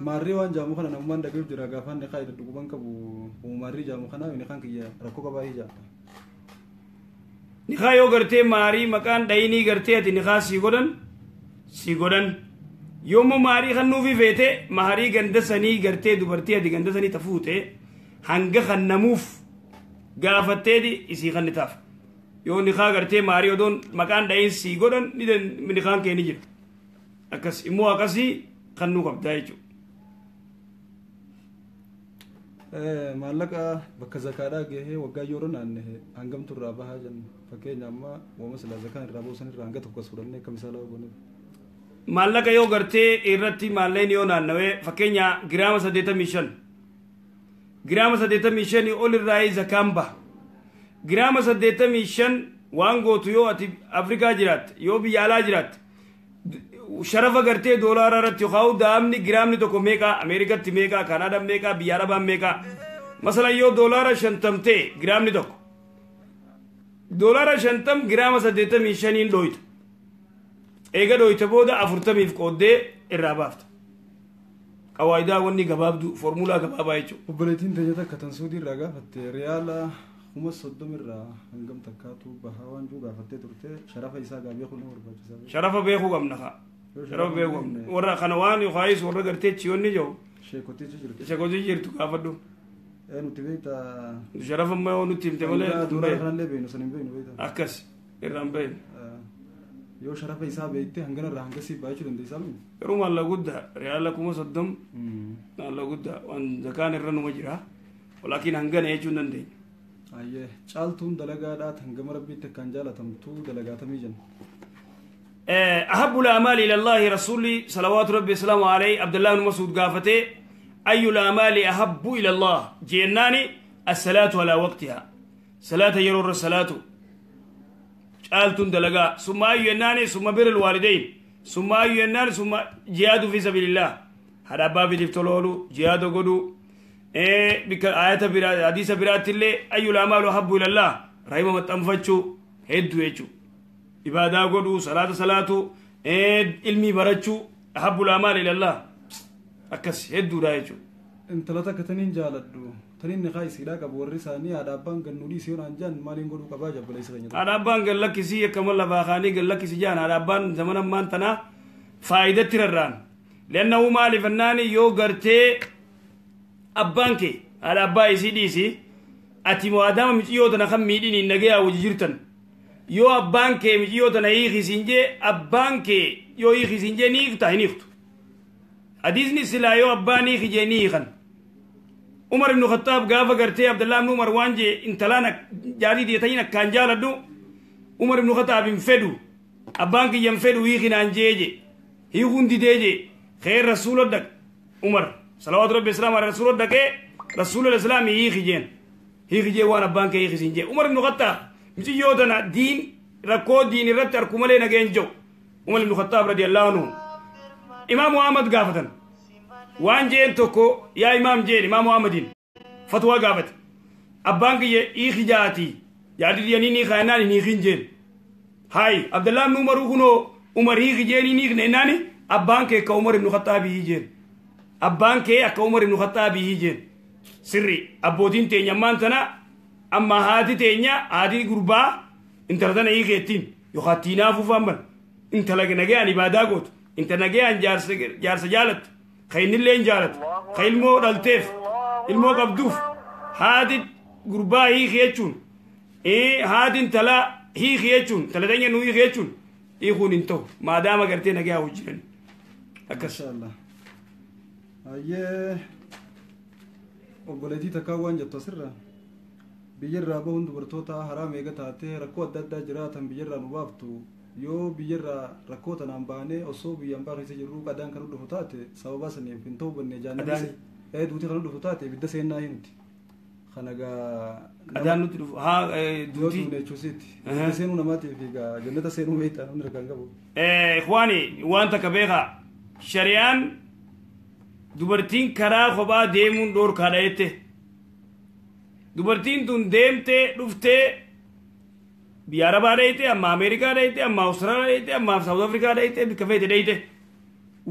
ماري وان جامو خنا نمان دقيق جرا غافان نخايد دقوبان كبو وماري جامو خنا ونخان كيا ركوب باهي جا نخايو غرتي ماري مكان دايني غرتي أتي نخا سيغودن يوم ماري خنو في فيته ماري غندسني غرتي دوبرتي أتي غندسني تفوته هنگ خنموف gaafatteedi isii kannitaaf yoo nikaa gartee maarii odoon maqaan dha'iin sii godhan nikaan kee ni jira akkas immoo akkasii kannuu qabdaa jechuudha maallaqa bakka zakaadhaa gahee waggaa yeroo naannehe hangamtu irraa bahaa jenna fakkeenya amma wooma silaa zakaan irraa boosan irraa hanga tokkos fudhannee akka misaalaa goone maallaqa yoo gartee irratti maalleen yoo naannawee fakkeenya giraama 85 giraama 85 ol irraa zakamba giraama 85 waan gootu yoo ati afrikaa jiraat yoo biyya alaa jiraat sharafa gartee doolaara irratti yoo daamni giraamni tokko meeqa ameerikatti meeqa kanaada meeqa biyya arabaa meeqa masalan yoo doolaara 50 ta'e giraamni tokko doolaara 50 giraama 85 dhoyta eega dhoyta booda 40 qooddee irraa baafta قواعد وني جبابدو فورمولا جبابا يجو وبلتين تجتا كتنسودي الرجاء ريال kuma soddomirraa hangam takkaatu bahaa waan juu gaafattee turte sharafa isaa gaabee kun barbaachisaa sharafa beekuu qabna ka sharafa beekuu qabna warra kana waan yokaayis warra gartee chiyoonni jiru sheekotii jirtu gaafadhu nuti beekta sharafa ammoo nutti himte malee duraa kanallee beeknu san hin beeknu beekta akkas irraan beeknu yoo sharafa isaa beekte hanganarraa hangasii baay'achuu dandeessaa mi garuu maalla guddaa riyaala kuma soddom maalla guddaa waan zakaan irra numa jira walaakiin hangana jechuu hin dandeenya ayyee caaltuun dalagaadhaa hangama rabbiitti akkaan jaalatamtuu dalagaatamii jenna أحب الأعمال إلى الله رسولي صلوات ربي وسلامه عليه عبد الله بن مسعود قافته أي الأعمال أحب إلى الله جناني الصلاة على وقتها صلاة يرور الصلاة قالتون دلقا ثم أي يناني ثم بر الوالدين ثم أي يناني ثم جهاد في سبيل الله هذا باب يفتلولو جهاد قدو بك آيات برات حديث برات الله أي الأعمال أحب إلى الله رحمه متنفتشو هدو يجو إبادة قدو صلاة علمي براتشو أحب الأعمال إلى الله أكس هدو رايجو انت لا تكتنين جالدو تنين نخاي سيلاك أبو الرساني هذا أبان قنولي سيون عن مالين قدو كباجة بليس غنيا هذا أبان قال لك سي كمال لفاخاني قال لك سيجان هذا أبان زمنا ما انتنا فائدة ترران لأنه مالي فناني يو قرتي أبانكي هذا أبا يسيديسي أتي موادام مجيوتنا خميديني نجيا وجيرتن يو أبانكي مجيوتنا يخي سنجي أبانكي يو يخي سنجي نيختا هنيختو حديثني سلا يو أباني خي نيخن عمر بن الخطاب قافا قرتي عبد الله بن عمر وانجي انتلانا جاري ديتين كان جالدو عمر بن الخطاب ينفدو أبانكي ينفدو يخي نانجيجي يخون دي ديجي خير رسول الدك عمر صلوات ربي السلام على رسول الدك رسول الإسلام يخي جين يخي جي وانا أبانكي يخي سنجي عمر بن الخطاب مجي يودنا دين ركو دين رتر كمالينا جنجو عمر بن الخطاب رضي الله عنه إمام محمد قافتن وان جين توكو يا إمام جين إمام محمدين فتوى قافت أبانك يخي جاتي يعني ينيني خاناني نيخين جين هاي عبد الله بن عمر كنو عمر يخي جين نيخ نيناني أبانك كعمر بن الخطاب يجين أبانك كعمر بن الخطاب يجين سري أبودين تينيا مانتنا أما هاتي تينيا هاتي قربا انت ردنا يخيتين يخاتينا فوفامن انت لقنا جاني بعداقوت انت نجيان جارس جالت خين اللين جالت خين مو دلتيف المو قبدوف هادي قربا هي خيتشون هادي انتلا هي خيتشون تلا دنيا نو هي خيتشون يخون انتو ما دام قرتي نجيا وجرن ما شاء الله ايه وبلدي تكاوان جت سرا بيجرا بهون دبرتوتا حرام ايغا تاتي ركو ددا جراتا بيجرا نبافتو yoo biyyarraa rakkoota naan baanee osoo biyyaan baarra jirru qadaan kan dhufu taate sababa saniif hin ta'u bannee jaannati duuti kan dhufu taate ibidda seennaa hinuti kanagaa qadaan nuti dhufu haa duuti nechuusitti ibidda seenuu namaatiif egaa jannata seenuu beektaa namni rakkaan qabu ikhwaani waan takka beekaa shari'aan dubartiin karaa kophaa deemuun dhoorkaadha jette dubartiin tun deemtee dhuftee biyya arabaa dhayite amma ameerikaa dhayite amma awustiraaliyaa dhayite amma saawut afrikaa dhayite bikka feete dhayite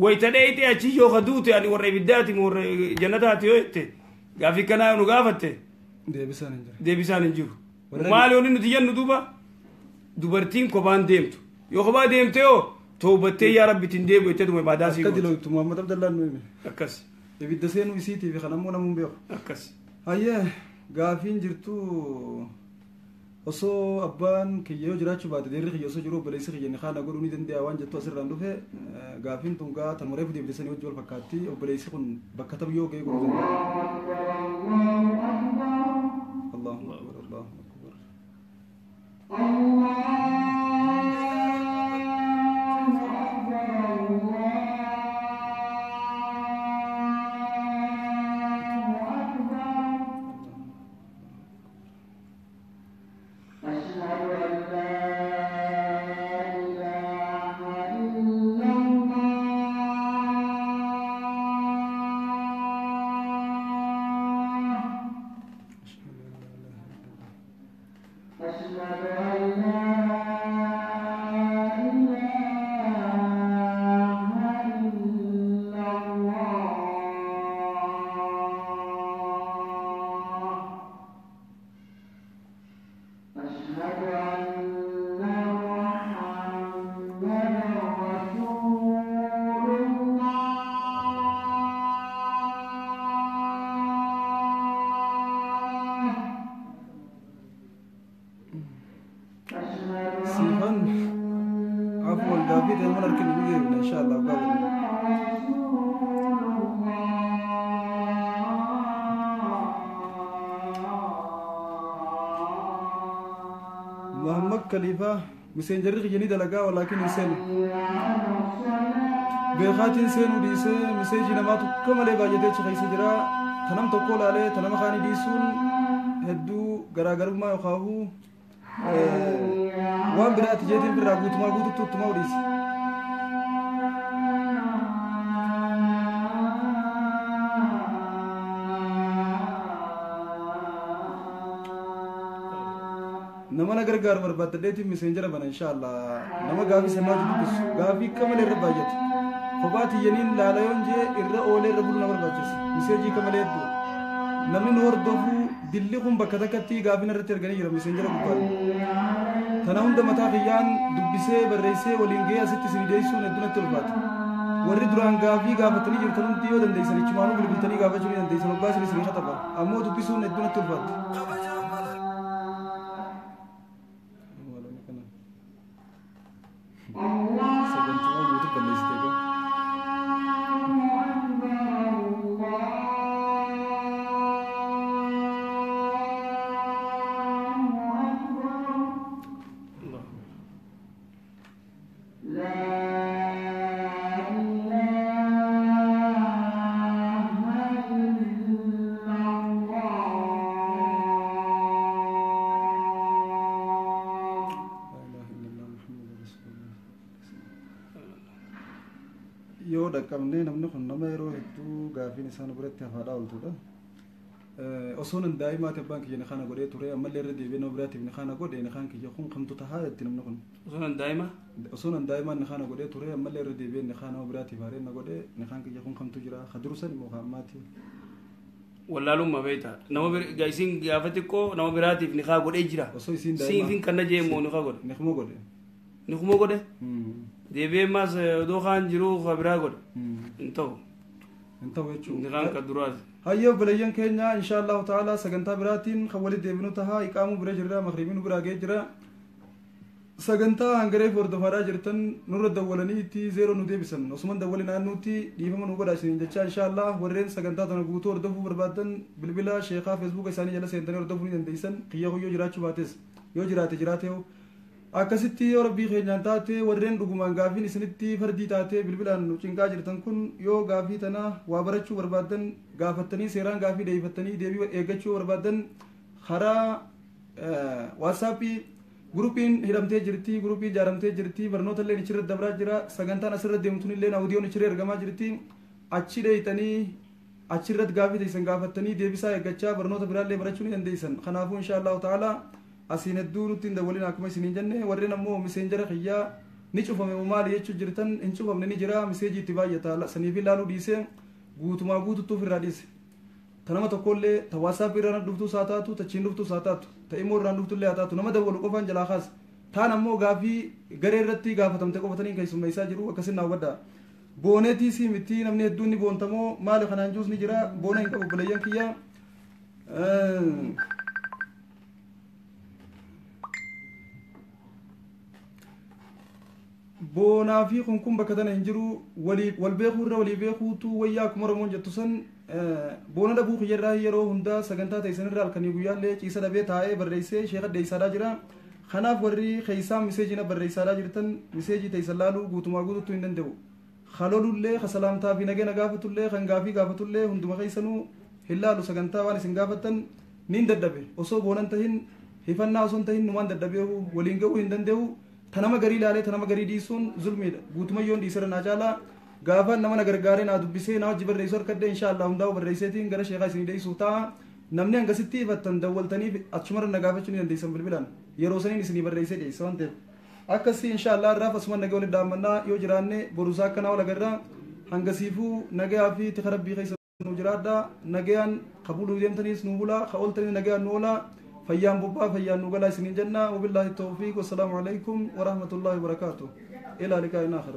wayita dhayite achi yoo kaduute ani warra ibiddaati warra jannataati yoo jette gaafii kanaa nu gaafatte deebisaan hin jiru maali wani nuti jennu duuba dubartiin kophaan deemtu yoo kophaa deemte yoo toobattee yaa rabbitiin deebi'u jettee dume baadaasii akka dilootu Muhammad Abdallaan nuyi akkas ibidda seenuu isiitiif kanammoo namuun beeku akkas hayyee gaafiin jirtu osoo abbaan kiyya yoo jiraachuu baate deerri kiyya osoo jiru obboleessi kiyya ni kaana godhuu ni danda'a waan jettu asirraan dhufe gaafiin tun gaa tan mureef deebisanii hojii wal fakkaatti obboleessi kun bakka tam yoo ga'e godhuu danda'a. Allahu akbar Allahu akbar. تيمون أركن بيجي إن شاء الله قابل محمد خليفة مسنجر خجني دلقا ولكن إنسان بيخات إنسان وديسه مسيجي نمات كمال باجته شخص جرا تنام تقول عليه تنام خاني ديسون هدو غراغر ما يخافو وان برات جيتين برابوت ما بوتو توتما وديس nama nagar gar barbata deti messenger bana inshallah nama gafi sanatu bis gafi kamale rabayat fobati yanin lalayonje irra ole rabul nabar bajis message kamale do namni nor dofu dilli kum bakatakati gafi narate ergani jira messenger bukal tanahunda mata khiyan dubbise barreise walinge asitti sinideisu neduna tulbat warri duran gafi gafatani jirtanum tiyo dandaysan ichmanu bilbiltani gafachuni dandaysan obasri sri khataba ammo dubbisu neduna tulbat yoo dhaqqabnee namni kun nama yeroo hedduu gaafiin isaan biratti hafaadhaa ooltudha. Osoo nan daa'imaati abbaan kiyya ni kana godhee ture ammallee irra deebi'ee nama biraatiif ni kana godhe ni kaan kiyya kun kamtu tahaa jetti namni kun. Osoo nan daa'imaan ni kana godhee ture ammallee irra deebi'ee ni kaan nama biraatiif haaree na godhe ni kaan kiyya kun kamtu jira kadurusan immoo kaammaati. Wallaalummaa beektaa nama isin gaafa xiqqoo nama biraatiif ni kaa godhee jira. Osoo isiin daa'imaa. Siin kan na jeemoo ni kaa godhe. Ni kuma godhe. Ni kuma godhe. Deebi'ee maas odoo kaan jiru kaa biraa godhe. Hin ta'u. Hin ta'u jechuudha. Ni kaan kan duraati. Hayyo bilayyan keenya inshallah ta'ala sagantaa biraatiin kan walitti deebinu tahaa iqaamuu bira jirra maghribiin bira ga'ee jira sagantaa hangaree hordofaadhaa jirtan nurra dawwalanii itti zeeroo nu deebisan osuman dawwali naannuutti dhiifama nu godhaa isiniin jecha inshallah warreen sagantaa tana guutuu hordofuu barbaadan bilbila sheekaa feesbuuka isaanii jala seentanii hordofuu ni dandeessan kiyya kuyyoo jiraachuu baates yoo jiraate akkasitti yoo rabbii keenyaan taate warreen dhugumaan gaafiin isinitti fardii taate bilbilaan nu cinqaa jirtan kun yoo gaafii tana waa barachuu barbaadan gaafattanii seeraan gaafii deebifattanii deebii eeggachuu barbaadan karaa waatsaappii gurupiin hidhamtee jirti gurupii ijaaramtee jirti barnoota illee ichirra dabraa jira sagantaan asirra deemtuun illee awudiyoon ichirra ergamaa jirti achi dheeytanii achirratti gaafii teessan gaafattanii deebisaa eeggachaa barnoota biraallee barachuu ni dandeessan kanaafuu inshaallahu ta'ala asiin hedduu nutti hin dawwalin akkuma isiniin jenne warreen ammoo miseenjara kiyyaa ni cufame maali jechuu jirtan hin cufamne ni jira miseejii itti baay'ata saniif ilaaluu dhiisee guutumaa guututtuuf irraa dhiise tanama tokkollee ta waasaap irraan dhuftuu saa taatu tachiin dhuftuu saa taatu ta immoo irraan dhuftullee haa taatu nama dawwalu qofaan jalaa kaas taan ammoo gaafii garee irratti gaafatamte qofatanii keessummeessaa jiru akkasin naawwadha booneetii sii miti namni hedduun ni boontamoo maali kanaan juus ni jira boona hin qabu bilayyan kiyyaa boonaa fi kun bakka tana hin jiru wal beekuu irra walii beekuutu wayyaa akkuma oromoon jettu san boona dhabuu kiyyarraa yeroo hundaa sagantaa teessan irraa halkanii guyyaallee ciisa dhabee taa'ee barreessee sheeka deeysaadhaa jira kanaaf warri keeysaa miseejina barreessaadhaa jirtan miseejii teessan laaluu guutumaa guutuutu hin danda'u kalolullee kasalaamtaa fi nageenya gaafatullee kan gaafii gaafatullee hunduma keeysanuu hin laalu sagantaa waan isin gaafattan niin dadhabe osoo boonan tahin hifannaa osoo hin tahin numaan dadhabeehu waliin ga'uu hin danda'u tanama garii laalee tanama garii dhiisuun zulmiidha guutumayyoon dhiisara naa caalaa gaafa nama na gargaaree naa dubbisee naa wajji barreessuu harkadde inshaallah hundaa'u barreesseetiin gara sheekaa isinii deessuu ta'a namni hangasitti ifattan dawwaltaniif achumarra na gaafachuu ni dandeessan bilbilaan yeroo saniin isinii barreessee dhiyeessa waan ta'eef akkasii inshaallah irraaf asuma nagaa walitti dhaammannaa yoo jiraanne borusaa akkanaa wal agarraa hangasiifuu nagayaa fi tika rabbii keessa nu jiraadha nagayaan kabuluu deemtaniis nu bulaa ka ooltanii nagayaan nu oolaa فيان بوبا فيان نوغلا سنين جنة وبالله التوفيق والسلام عليكم ورحمة الله وبركاته إلى لقاء آخر